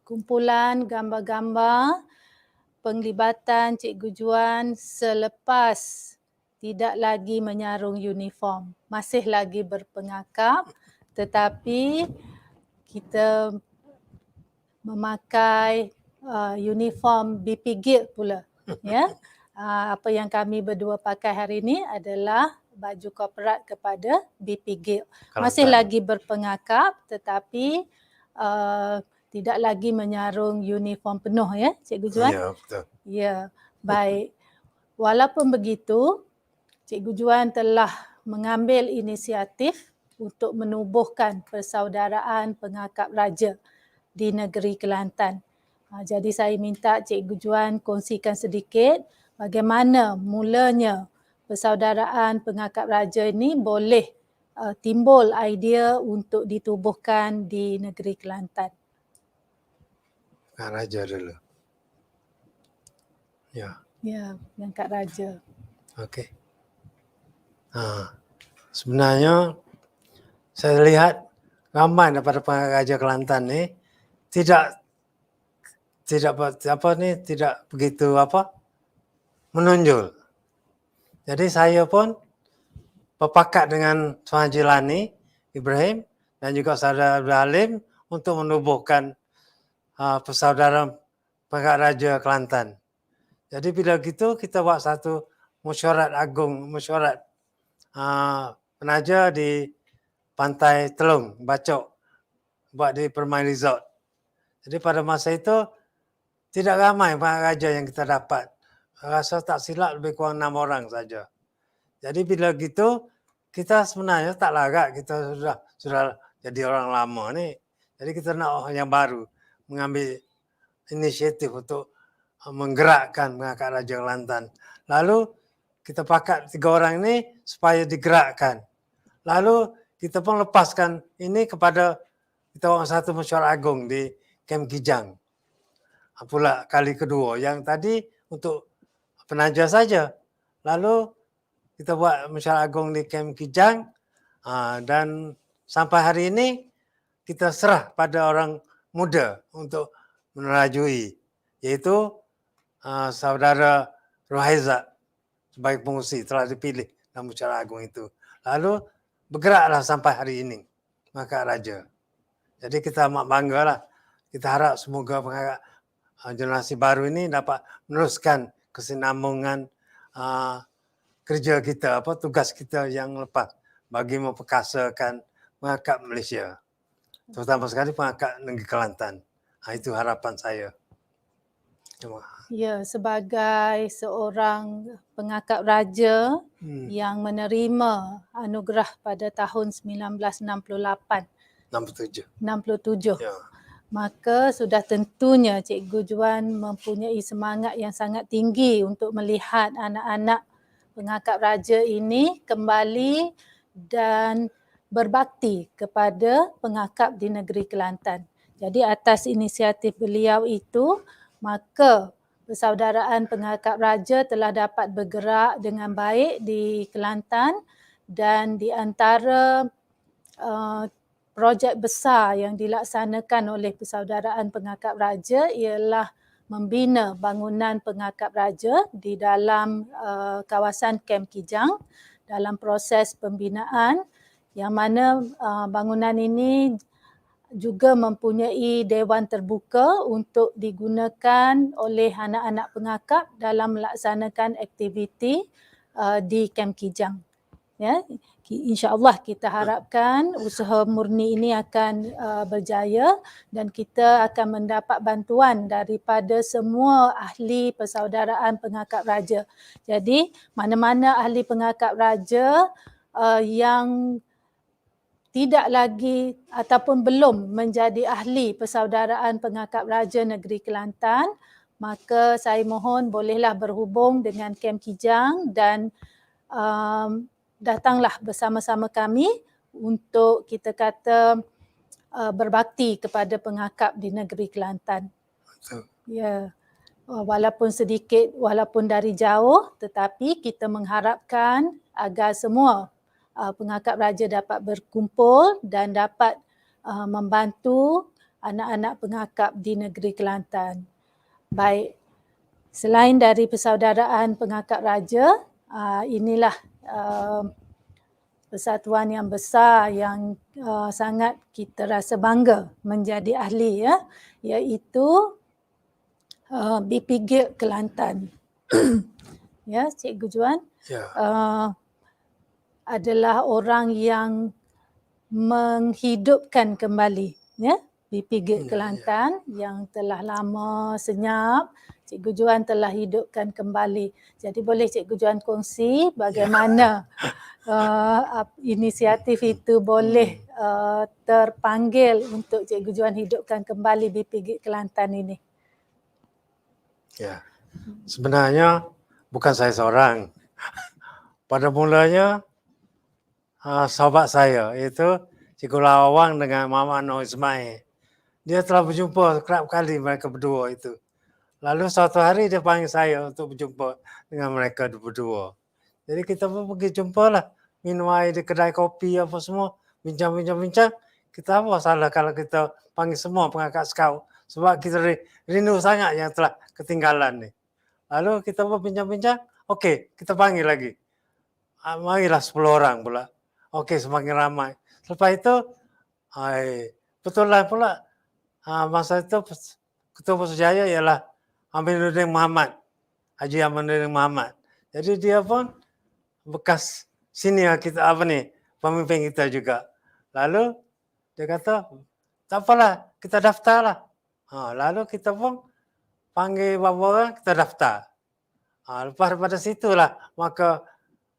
kumpulan gambar-gambar penglibatan Cikgu Juan selepas tidak lagi menyarung uniform. Masih lagi berpengakap tetapi kita memakai uniform BP Guild pula. Ya. Apa yang kami berdua pakai hari ini adalah baju korporat kepada BP Guild. Masih Kelantan. lagi berpengakap tetapi tidak lagi menyarung uniform penuh, ya Cikgu Juan? Ya, betul. Ya, baik. Walaupun begitu, Cikgu Juan telah mengambil inisiatif untuk menubuhkan persaudaraan pengakap raja di negeri Kelantan. Jadi saya minta Cikgu Juan kongsikan sedikit bagaimana mulanya persaudaraan pengakap raja ini boleh timbul idea untuk ditubuhkan di negeri Kelantan. Kak Raja dulu. Ya, Ya, pengangkat raja. okey. Sebenarnya saya lihat ramai daripada pengangkat raja Kelantan ni tidak begitu menonjol. Jadi saya pun berpakat dengan Tuan Haji Lani Ibrahim dan juga saudara Abdul Halim untuk menubuhkan persaudaraan pengangkat raja Kelantan. Jadi bila gitu kita buat satu mesyuarat agung, mesyuarat penaja di Pantai Telung, Bacok, buat di Permai Resort. Jadi pada masa itu tidak ramai pengangkat raja yang kita dapat. Rasa tak silap lebih kurang 6 orang saja. Jadi bila gitu kita sebenarnya tak larat, kita sudah jadi orang lama ni. Jadi kita nak yang baru, mengambil inisiatif untuk menggerakkan pengangkat raja Kelantan. Lalu kita pakat 3 orang ini supaya digerakkan. Lalu kita pun lepaskan ini kepada kita orang satu mesyuarat agung di Kem Kijang. Pula kali kedua. Yang tadi untuk penaja saja. Lalu kita buat mesyuarat agung di Kem Kijang dan sampai hari ini kita serah pada orang muda untuk menerajui, iaitu saudara Rohaizat sebagai pengurusi telah dipilih dalam mesyuarat agung itu. Lalu bergeraklah sampai hari ini pengangkat raja. Jadi kita amat banggalah. Kita harap semoga pengangkat generasi baru ini dapat meneruskan kesinambungan kerja kita, tugas kita yang lepas bagi memperkasakan pengakap Malaysia. Terutama sekali pengakap Negeri Kelantan. Itu harapan saya. Terima kasih. Ya, sebagai seorang pengakap raja yang menerima anugerah pada tahun 1968, 67. Ya. maka sudah tentunya Cikgu Juan mempunyai semangat yang sangat tinggi untuk melihat anak-anak pengakap raja ini kembali dan berbakti kepada pengakap di negeri Kelantan. Jadi atas inisiatif beliau itu, maka Persaudaraan Pengakap Raja telah dapat bergerak dengan baik di Kelantan, dan di antara projek besar yang dilaksanakan oleh Persaudaraan Pengakap Raja ialah membina bangunan pengakap raja di dalam kawasan Kem Kijang dalam proses pembinaan, yang mana bangunan ini juga mempunyai dewan terbuka untuk digunakan oleh anak-anak pengakap dalam melaksanakan aktiviti di Kem Kijang. Ya, insya-Allah kita harapkan usaha murni ini akan berjaya dan kita akan mendapat bantuan daripada semua ahli Persaudaraan Pengakap Raja. Jadi mana-mana ahli pengakap raja yang tidak lagi ataupun belum menjadi ahli Persaudaraan Pengakap Raja Negeri Kelantan, maka saya mohon bolehlah berhubung dengan Kem Kijang dan datanglah bersama-sama kami untuk kita kata berbakti kepada pengakap di negeri Kelantan. Ya, walaupun sedikit, walaupun dari jauh, tetapi kita mengharapkan agar semua pengakap raja dapat berkumpul dan dapat membantu anak-anak pengakap di negeri Kelantan. Baik, selain dari Persaudaraan Pengakap Raja, inilah persatuan yang besar yang sangat kita rasa bangga menjadi ahli, ya, iaitu BPGILD Kelantan. Ya, Cikgu Juan. Ya. Adalah orang yang menghidupkan kembali, ya, BPGILD Kelantan yang telah lama senyap. Cikgu Juan telah hidupkan kembali. Jadi boleh Cikgu Juan kongsi bagaimana inisiatif itu boleh terpanggil untuk Cikgu Juan hidupkan kembali BPGILD Kelantan ini. Ya, sebenarnya bukan saya seorang. Pada mulanya sahabat saya iaitu Cikgu Lawang dengan Muhammad Noor Ismail. Dia telah berjumpa kerap kali mereka berdua itu. Lalu suatu hari dia panggil saya untuk berjumpa dengan mereka berdua. Jadi kita pun pergi jumpalah, minum air di kedai kopi apa semua, bincang. Kita apa salah kalau kita panggil semua pengakap scout, sebab kita rindu sangat yang telah ketinggalan ni. Lalu kita pun bincang, okey, kita panggil lagi. Marilah 10 orang pula. Okey, semakin ramai. Selepas itu, betul lah pula, masa itu Ketua Putrajaya ialah Aminuddin Muhammad, Haji Aminuddin Muhammad. Jadi dia pun bekas senior kita, pemimpin kita juga. Lalu dia kata, tak apalah, kita daftarlah. Lalu kita pun panggil beberapa orang, kita daftar. Lepas daripada situlah, maka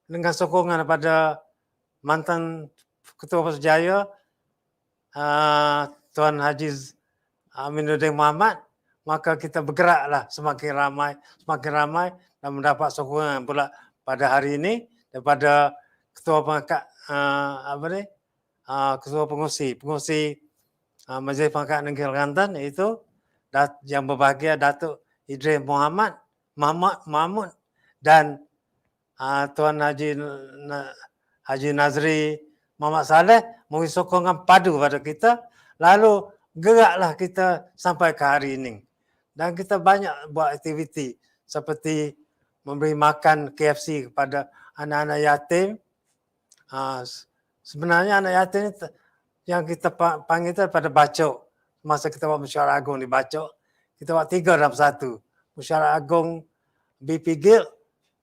dengan sokongan daripada mantan Ketua Putrajaya, Tuan Haji Aminuddin Muhammad, maka kita bergeraklah semakin ramai dan mendapat sokongan pula pada hari ini daripada Ketua Pengakap Ketua Pengurusi Majlis Pengakap Negeri Kelantan, iaitu yang berbahagia Datuk Idris Mahmud dan Tuan Haji Nazri Muhammad Saleh memberi sokongan padu pada kita, lalu geraklah kita sampai ke hari ini. Dan kita banyak buat aktiviti seperti memberi makan KFC kepada anak-anak yatim. Sebenarnya anak yatim yang kita panggil itu pada Bacok. Masa kita buat mesyuarat agung di Bacok, kita buat 3 dalam 1. Mesyuarat agung BPGILD,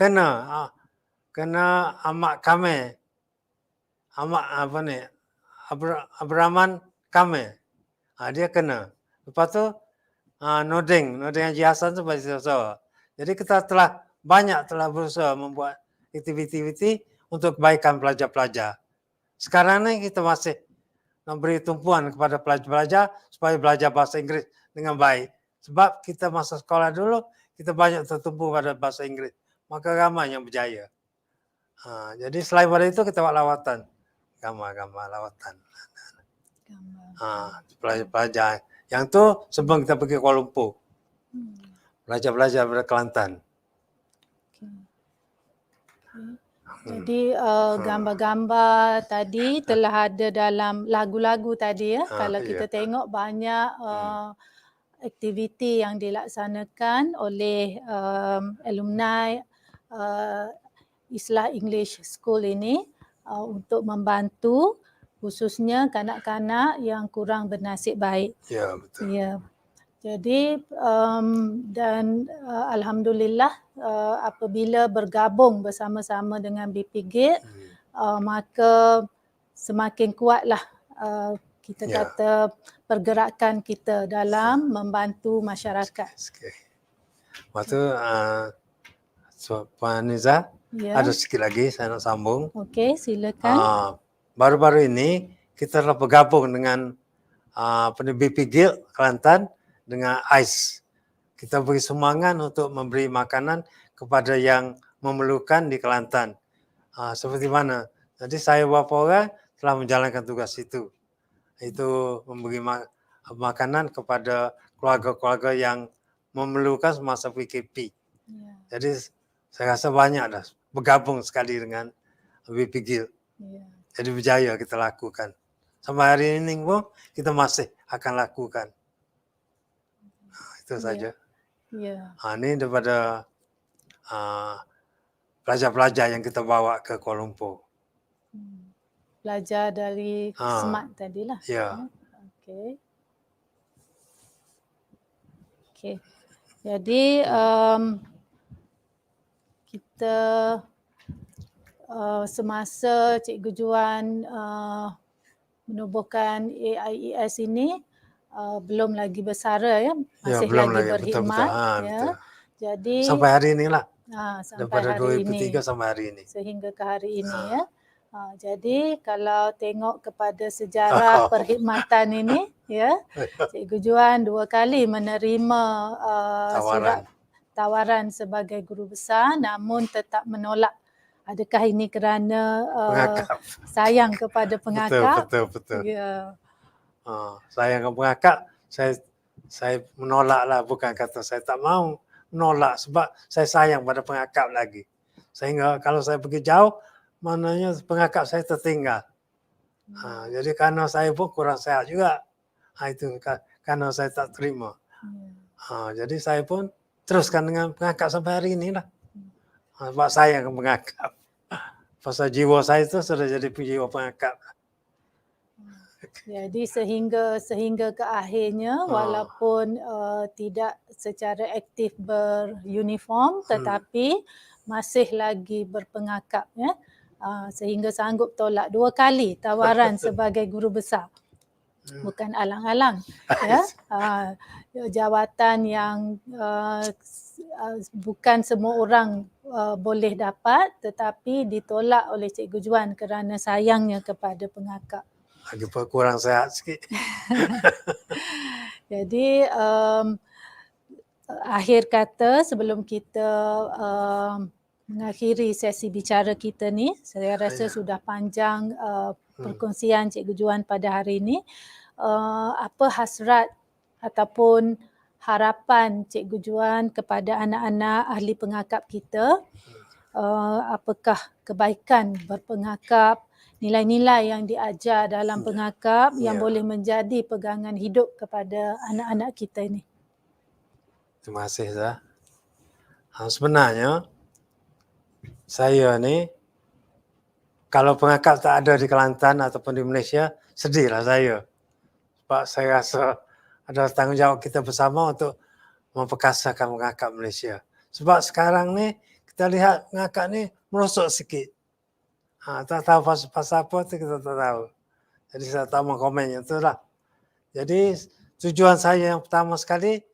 kena amak kami, amak apa ni, Abraman kami, dia kena. Lepas tu Noding Haji Hassan tu bagi so. Jadi kita banyak telah berusaha membuat aktiviti untuk kebaikan pelajar-pelajar. Sekarang ni kita masih memberi tumpuan kepada pelajar-pelajar supaya belajar bahasa Inggeris dengan baik. Sebab kita masa sekolah dulu, kita banyak tertumpu pada bahasa Inggeris. Maka ramai yang berjaya. Jadi selain pada itu kita buat lawatan. Gambar lawatan. Pelajar-pelajar. Yang tu sebelum kita pergi Kuala Lumpur. Pelajar-pelajar dari Kelantan. Jadi gambar-gambar tadi telah ada dalam lagu-lagu tadi ya. Kalau kita tengok banyak aktiviti yang dilaksanakan oleh alumni Islah English School ini untuk membantu khususnya kanak-kanak yang kurang bernasib baik. Ya, betul. Ya. Jadi dan alhamdulillah apabila bergabung bersama-sama dengan BP Gate maka semakin kuatlah kita kata pergerakan kita dalam membantu masyarakat. Lepas tu Puan Niza, ada sikit lagi saya nak sambung. Okey, silakan. Baru-baru ini kita telah bergabung dengan BP Gate Kelantan dengan AIS. Kita beri sumbangan untuk memberi makanan kepada yang memerlukan di Kelantan. Seperti mana? Jadi saya beberapa orang telah menjalankan tugas itu. Itu memberi makanan kepada keluarga-keluarga yang memerlukan semasa PKP. Jadi saya rasa banyak dah bergabung sekali dengan BP Gate. Jadi berjaya kita lakukan. Sampai hari ini pun kita masih akan lakukan. Itu saja. Ini daripada pelajar-pelajar yang kita bawa ke Kuala Lumpur. Pelajar dari SMART tadilah. Ya. Okey. Jadi kita semasa Cikgu Juan menubuhkan AIES ini belum lagi bersara ya, masih lagi berkhidmat. Betul. Jadi sampai hari inilah. Sampai daripada hari 2003 ini. sampai hari ini. Sehingga ke hari ini ya. Jadi kalau tengok kepada sejarah perkhidmatan ini ya, Cikgu Juan 2 kali menerima surat tawaran sebagai guru besar namun tetap menolak. Adakah ini kerana sayang kepada pengakap? Betul. Ya. Sayang kepada pengakap, saya menolaklah, bukan kata saya tak mau menolak sebab saya sayang pada pengakap lagi. Sehingga kalau saya pergi jauh, maknanya pengakap saya tertinggal. Jadi kerana saya pun kurang sehat juga. Itu kerana saya tak terima. Jadi saya pun teruskan dengan pengakap sampai hari inilah. Sebab sayang ke pengakap. Pasal jiwa saya tu sudah jadi jiwa pengakap. Jadi sehingga ke akhirnya walaupun tidak secara aktif beruniform tetapi masih lagi berpengakap ya. Sehingga sanggup tolak 2 kali tawaran sebagai guru besar. Bukan alang-alang ya. Jawatan yang bukan semua orang boleh dapat tetapi ditolak oleh Cikgu Juan kerana sayangnya kepada pengakap. Lagi kurang sehat sikit. Jadi akhir kata sebelum kita mengakhiri sesi bicara kita ni, saya rasa sudah panjang perkongsian Cikgu Juan pada hari ini. Apa hasrat ataupun harapan Cikgu Juan kepada anak-anak ahli pengakap kita? Apakah kebaikan berpengakap, nilai-nilai yang diajar dalam pengakap yang boleh menjadi pegangan hidup kepada anak-anak kita ini? Terima kasih, Zah. Sebenarnya saya ni kalau pengakap tak ada di Kelantan ataupun di Malaysia, sedihlah saya. Sebab saya rasa ada tanggungjawab kita bersama untuk memperkasakan pengakap Malaysia. Sebab sekarang ni kita kita lihat pengakap ni merosot sikit. Tak tahu pasal apa tu kita tak tahu. Jadi saya tak mau komen yang tu lah. Jadi tujuan saya yang pertama sekali,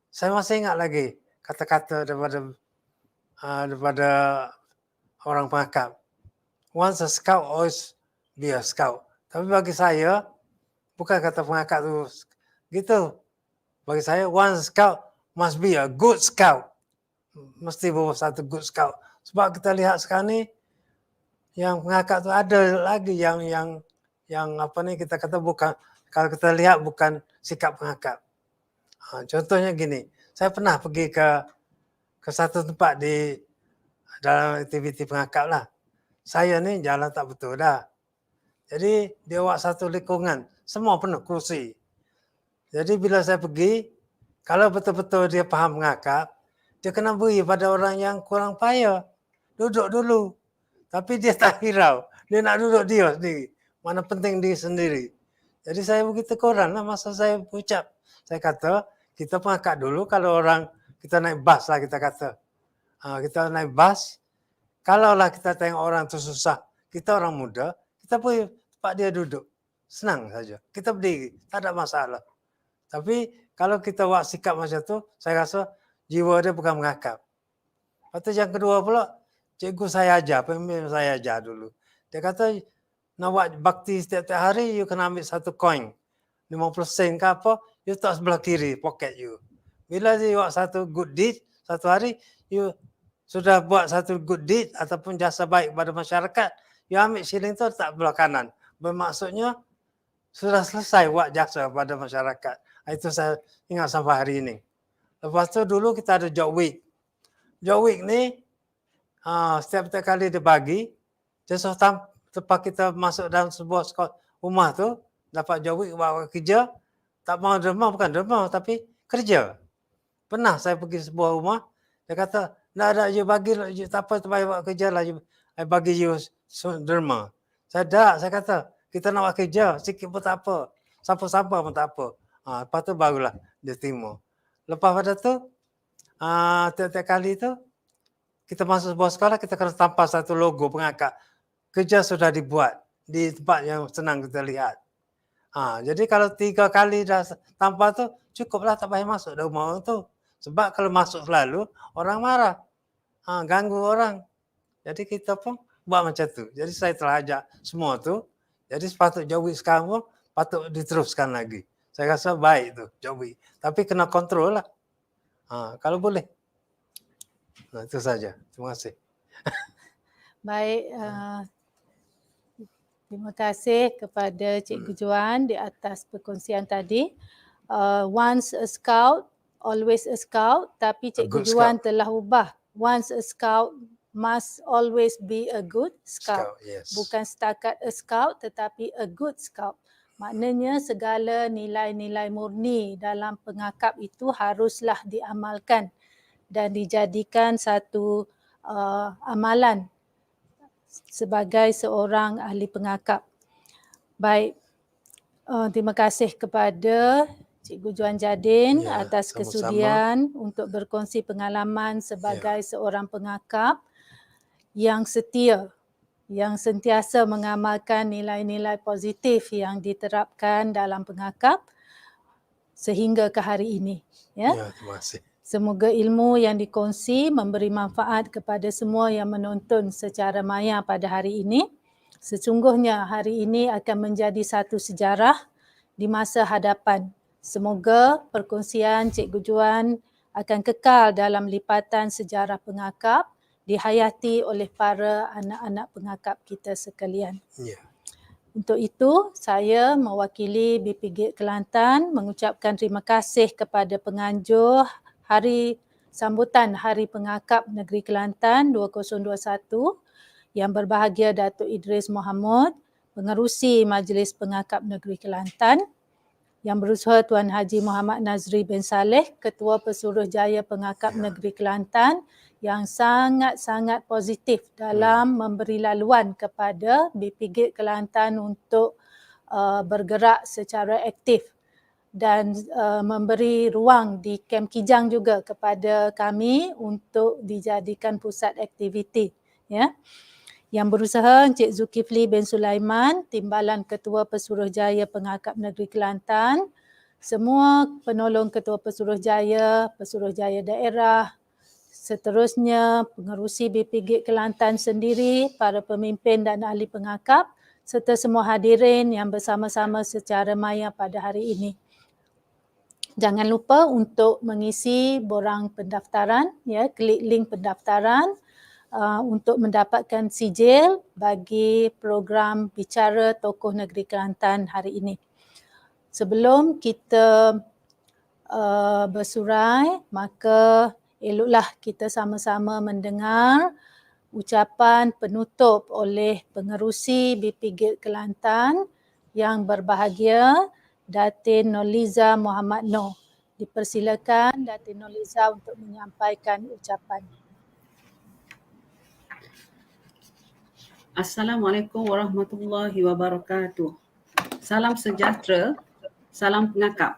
saya masih ingat lagi kata-kata daripada orang pengakap. Once a scout, always be a scout. Tapi bagi saya, bukan kata pengakap tu gitu. Bagi saya, one scout must be a good scout. Mesti bawa satu good scout. Sebab kita lihat sekarang ni, yang pengakap tu ada lagi yang apa ni kita kata bukan, kalau kita lihat bukan sikap pengakap. Contohnya gini, saya pernah pergi ke satu tempat di dalam aktiviti pengakap lah. Saya ni jalan tak betul dah. Jadi dia buat satu lingkungan, semua penuh kerusi. Jadi bila saya pergi, kalau betul-betul dia faham pengakap, dia kena beri pada orang yang kurang payah. Duduk dulu. Tapi dia tak hirau. Dia nak duduk dia sendiri. Mana penting dia sendiri. Jadi saya begitu korang lah masa saya ucap. Saya kata, kita pengakap dulu kalau orang, kita naik bas lah kita kata. Kita naik bas, kalaulah kita tengok orang tu susah, kita orang muda, kita pergi tempat dia duduk. Senang saja. Kita berdiri, tak ada masalah. Tapi kalau kita buat sikap macam tu, saya rasa jiwa dia bukan mengakap. Lepas tu yang kedua pula, cikgu saya ajar, pemimpin saya ajar dulu. Dia kata, nak buat bakti setiap hari, you kena ambil satu koin. 50 sen ke apa, you tak sebelah kiri, poket you. Bila you buat satu good deed, satu hari, you sudah buat satu good deed ataupun jasa baik pada masyarakat, you ambil shilling tu tak belah kanan. Bermaksudnya, sudah selesai buat jasa pada masyarakat. Itu saya ingat sampai hari ini. Lepas tu dulu kita ada job week. Job week ni, setiap kali dia bagi, dia suruh tempat kita masuk dalam sebuah rumah tu, dapat job week buat kerja, tak mau derma, bukan derma, tapi kerja. Pernah saya pergi sebuah rumah, dia kata, tak ada, you bagi, you, tak apa, terbaik buat kerja lah, you, I bagi you derma. Saya kata, kita nak buat kerja, sikit pun tak apa, sampah-sampah pun tak apa. Lepas tu barulah dia terima. Lepas pada tu, tiap-tiap kali tu, kita masuk sebuah sekolah, kita kena tampal satu logo pengakap. Kerja sudah dibuat di tempat yang senang kita lihat. Jadi kalau 3 kali dah tampal tu, cukuplah tak payah masuk dalam rumah orang tu. Sebab kalau masuk selalu, orang marah. Ganggu orang. Jadi kita pun buat macam tu. Jadi saya telah ajak semua tu. Jadi sepatut job week sekarang pun patut diteruskan lagi. Saya rasa baik tu job week. Tapi kena kontrol lah. Kalau boleh. Itu saja. Terima kasih. Baik, terima kasih kepada Cikgu Juan di atas perkongsian tadi. Once a scout, always a scout, tapi Cikgu Juan telah ubah. Once a scout, must always be a good scout. Yes. Bukan setakat a scout tetapi a good scout. Maknanya segala nilai-nilai murni dalam pengakap itu haruslah diamalkan dan dijadikan satu amalan sebagai seorang ahli pengakap. Baik, terima kasih kepada Cikgu Juan Jadin atas sama-sama. kesudian untuk berkongsi pengalaman sebagai seorang pengakap yang setia, yang sentiasa mengamalkan nilai-nilai positif yang diterapkan dalam pengakap sehingga ke hari ini. Ya, terima kasih. Semoga ilmu yang dikongsi memberi manfaat kepada semua yang menonton secara maya pada hari ini. Sesungguhnya hari ini akan menjadi satu sejarah di masa hadapan. Semoga perkongsian Cikgu Juan akan kekal dalam lipatan sejarah pengakap, dihayati oleh para anak-anak pengakap kita sekalian. Ya. Untuk itu, saya mewakili BPGIT Kelantan mengucapkan terima kasih kepada penganjur sambutan Hari Pengakap Negeri Kelantan 2021 yang berbahagia Datuk Idris Mohamud, Pengerusi Majlis Pengakap Negeri Kelantan, yang berusaha Tuan Haji Muhammad Nazri bin Saleh, Ketua Pesuruhjaya Pengakap Negeri Kelantan, yang sangat-sangat positif dalam memberi laluan kepada BPGIT Kelantan untuk bergerak secara aktif dan memberi ruang di Kem Kijang juga kepada kami untuk dijadikan pusat aktiviti. Ya. Yang berusaha Encik Zulkifli bin Sulaiman, Timbalan Ketua Pesuruhjaya Pengakap Negeri Kelantan, semua penolong Ketua Pesuruhjaya daerah, seterusnya pengerusi BPG Kelantan sendiri, para pemimpin dan ahli pengakap serta semua hadirin yang bersama-sama secara maya pada hari ini. Jangan lupa untuk mengisi borang pendaftaran, ya, klik link pendaftaran untuk mendapatkan sijil bagi program Bicara Tokoh Negeri Kelantan hari ini. Sebelum kita bersurai, maka eloklah kita sama-sama mendengar ucapan penutup oleh pengerusi BPG Kelantan yang berbahagia, Datin Nurliza Muhammad Noor. Dipersilakan Datin Nurliza untuk menyampaikan ucapan. Assalamualaikum warahmatullahi wabarakatuh. Salam sejahtera, salam pengakap.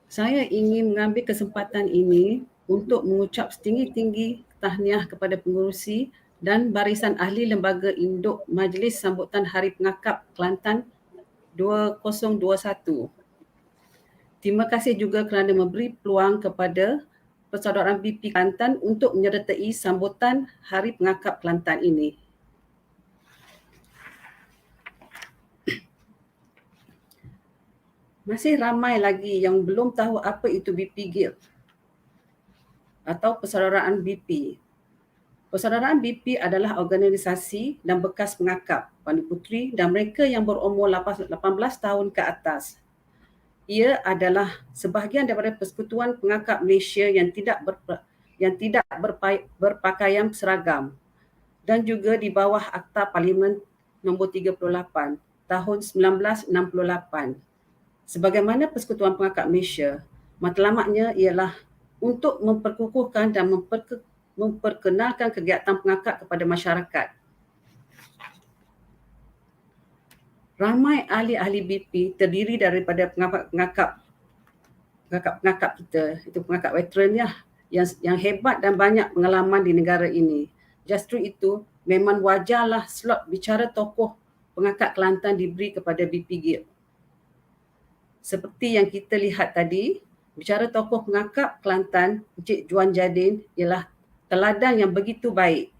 Saya ingin mengambil kesempatan ini untuk mengucap setinggi-tinggi tahniah kepada pengerusi dan barisan ahli Lembaga Induk Majlis Sambutan Hari Pengakap Kelantan 2021. Terima kasih juga kerana memberi peluang kepada Persaudaraan BP Kelantan untuk menyertai sambutan Hari Pengakap Kelantan ini. Masih ramai lagi yang belum tahu apa itu BP Guild atau Persaudaraan BP. Persaudaraan BP adalah organisasi dan bekas pengakap, Puan Puteri dan mereka yang berumur 18 tahun ke atas. Ia adalah sebahagian daripada Persekutuan Pengakap Malaysia yang tidak berpakaian seragam dan juga di bawah Akta Parlimen nombor 38 tahun 1968. Sebagaimana Persekutuan Pengakap Malaysia, matlamatnya ialah untuk memperkukuhkan dan memperkenalkan kegiatan pengakap kepada masyarakat. Ramai ahli-ahli BP terdiri daripada pengakap kita, itu pengakap veteran yang hebat dan banyak pengalaman di negara ini. Justru itu, memang wajarlah slot bicara tokoh pengakap Kelantan diberi kepada BP Guild. Seperti yang kita lihat tadi, bicara tokoh pengakap Kelantan, Encik Juan Jadin ialah teladan yang begitu baik.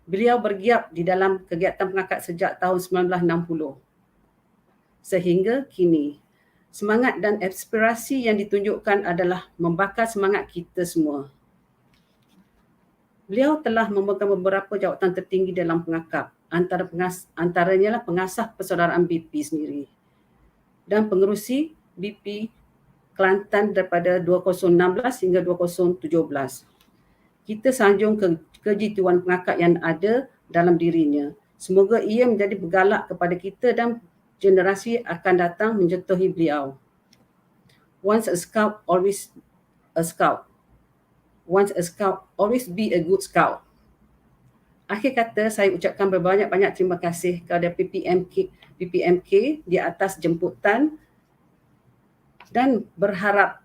Beliau bergiat di dalam kegiatan pengakap sejak tahun 1960. Sehingga kini, semangat dan aspirasi yang ditunjukkan adalah membakar semangat kita semua. Beliau telah memegang beberapa jawatan tertinggi dalam pengakap, antaranya lah pengasas Persaudaraan BP sendiri dan pengerusi BP Kelantan daripada 2016 hingga 2017. Kita sanjung kejiduan pengakap yang ada dalam dirinya. Semoga ia menjadi bergalak kepada kita dan generasi akan datang menjatuhi beliau. Once a scout, always a scout. Once a scout, always be a good scout. Akhir kata, saya ucapkan berbanyak-banyak terima kasih kepada PPMK di atas jemputan dan berharap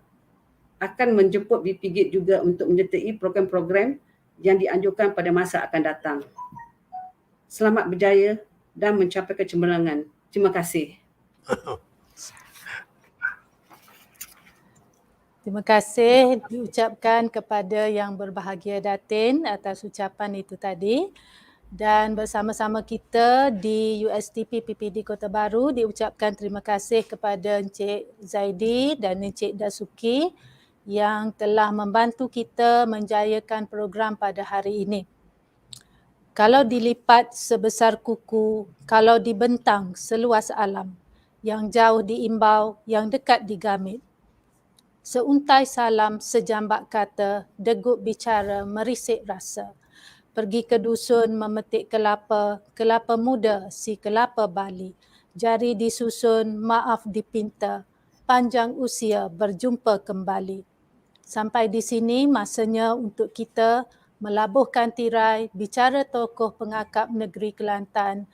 akan menjemput BP Guild juga untuk menyertai program-program yang dianjurkan pada masa akan datang. Selamat berjaya dan mencapai kecemerlangan. Terima kasih. Terima kasih diucapkan kepada yang berbahagia Datin atas ucapan itu tadi. Dan bersama-sama kita di USTP PPD Kota Baru diucapkan terima kasih kepada Encik Zaidi dan Encik Dasuki yang telah membantu kita menjayakan program pada hari ini. Kalau dilipat sebesar kuku, kalau dibentang seluas alam, yang jauh diimbau, yang dekat digamit. Seuntai salam, sejambak kata, degup bicara, merisik rasa. Pergi ke dusun memetik kelapa, kelapa muda si kelapa bali. Jari disusun, maaf dipinta, panjang usia berjumpa kembali. Sampai di sini masanya untuk kita melabuhkan tirai bicara tokoh pengakap negeri Kelantan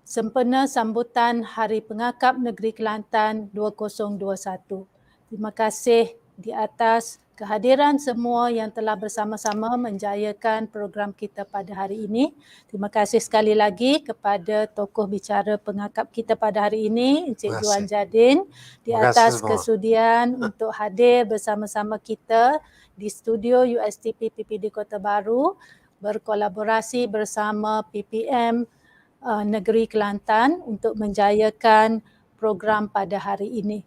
sempena sambutan Hari Pengakap Negeri Kelantan 2021. Terima kasih di atas kehadiran semua yang telah bersama-sama menjayakan program kita pada hari ini. Terima kasih sekali lagi kepada tokoh bicara pengakap kita pada hari ini, Encik Terima Juan kasih. Jadin, di Terima kasih atas semua. kesudian untuk hadir bersama-sama kita di studio USTP PPD Kota Baru, berkolaborasi bersama PPM Negeri Kelantan untuk menjayakan program pada hari ini.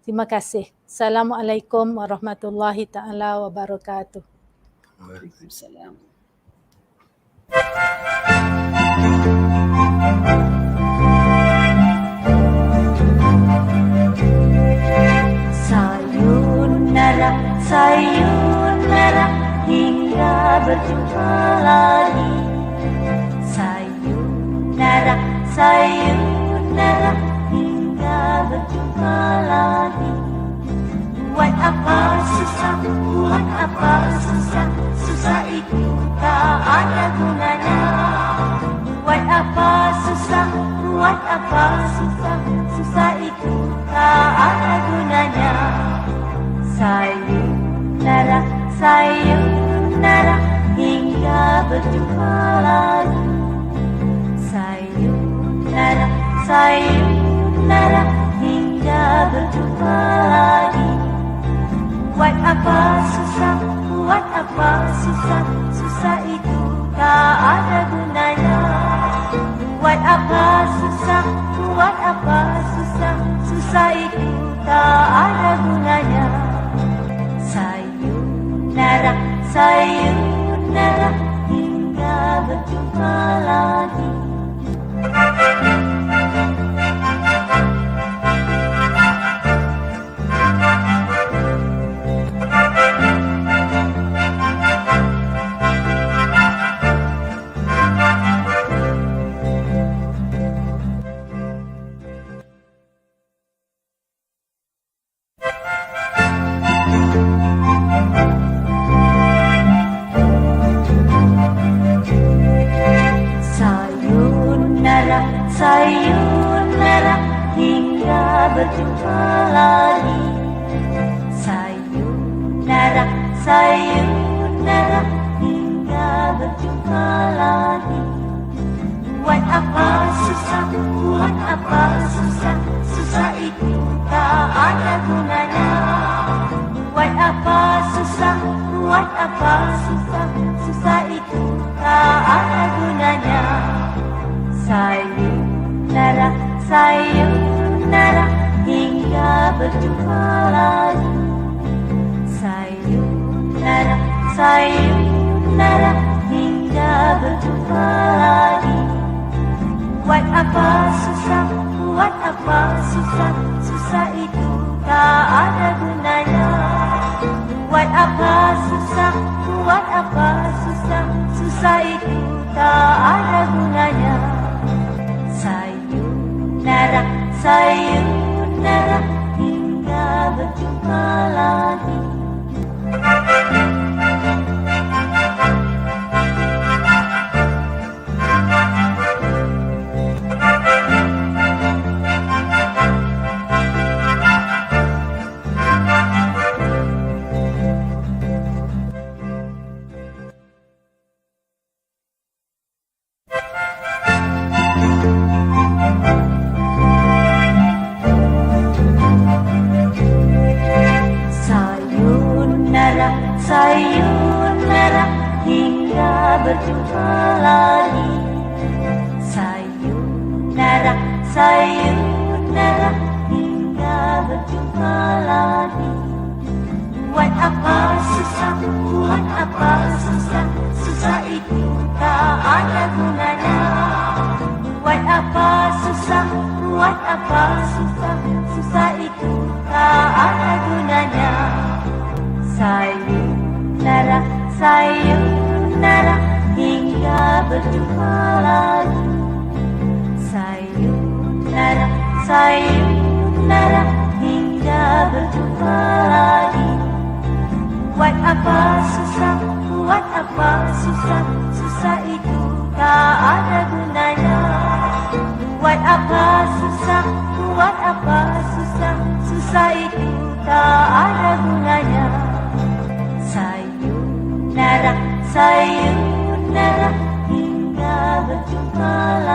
Terima kasih. Assalamualaikum warahmatullahi taala wabarakatuh. Waalaikumsalam. Sayonara, sayonara, hingga berjumpa lagi. Sayonara, sayonara, hingga berjumpa lagi. Buat apa susah, buat apa susah, susah itu tak ada gunanya. Buat apa susah, buat apa susah, susah itu tak ada gunanya. Sayonara, sayonara, hingga berjumpa lagi. Sayonara, sayonara, hingga berjumpa lagi. Buat apa susah, buat apa susah, susah itu tak ada gunanya. Buat apa susah, buat apa susah, susah itu tak ada gunanya. Sayonara, sayonara, hingga berjumpa lagi. Sayonara, sayonara, hingga berjumpa lagi. Sayonara, sayonara, hingga berjumpa lagi. Buat apa susah, buat apa susah, susah itu tak ada gunanya. Buat apa susah, buat apa susah, susah itu tak ada gunanya. Sayonara, sayonara, hingga berjumpa lagi. Sayonara, sayonara, hingga berjumpa lagi. Buat apa susah, buat apa susah, susah itu tak ada gunanya. Buat apa susah, buat apa susah, susah itu tak ada gunanya. Sayonara, sayonara, hingga berjumpa lagi. Sayonara, sayonara, hingga berjumpa lagi. Sayonara, sayonara, hingga berjumpa lagi. Buat apa susah, buat apa susah, susah itu tak ada gunanya. Buat apa susah, buat apa susah, susah itu tak ada gunanya. Sayonara, sayonara, hingga berjumpa lagi. Sayonara, sayonara, hingga berjumpa lagi. Buat apa susah, buat apa susah, susah itu tak ada gunanya. Buat apa susah, buat apa susah, susah itu tak ada gunanya. Sayonara, sayonara, hingga berjumpa lagi.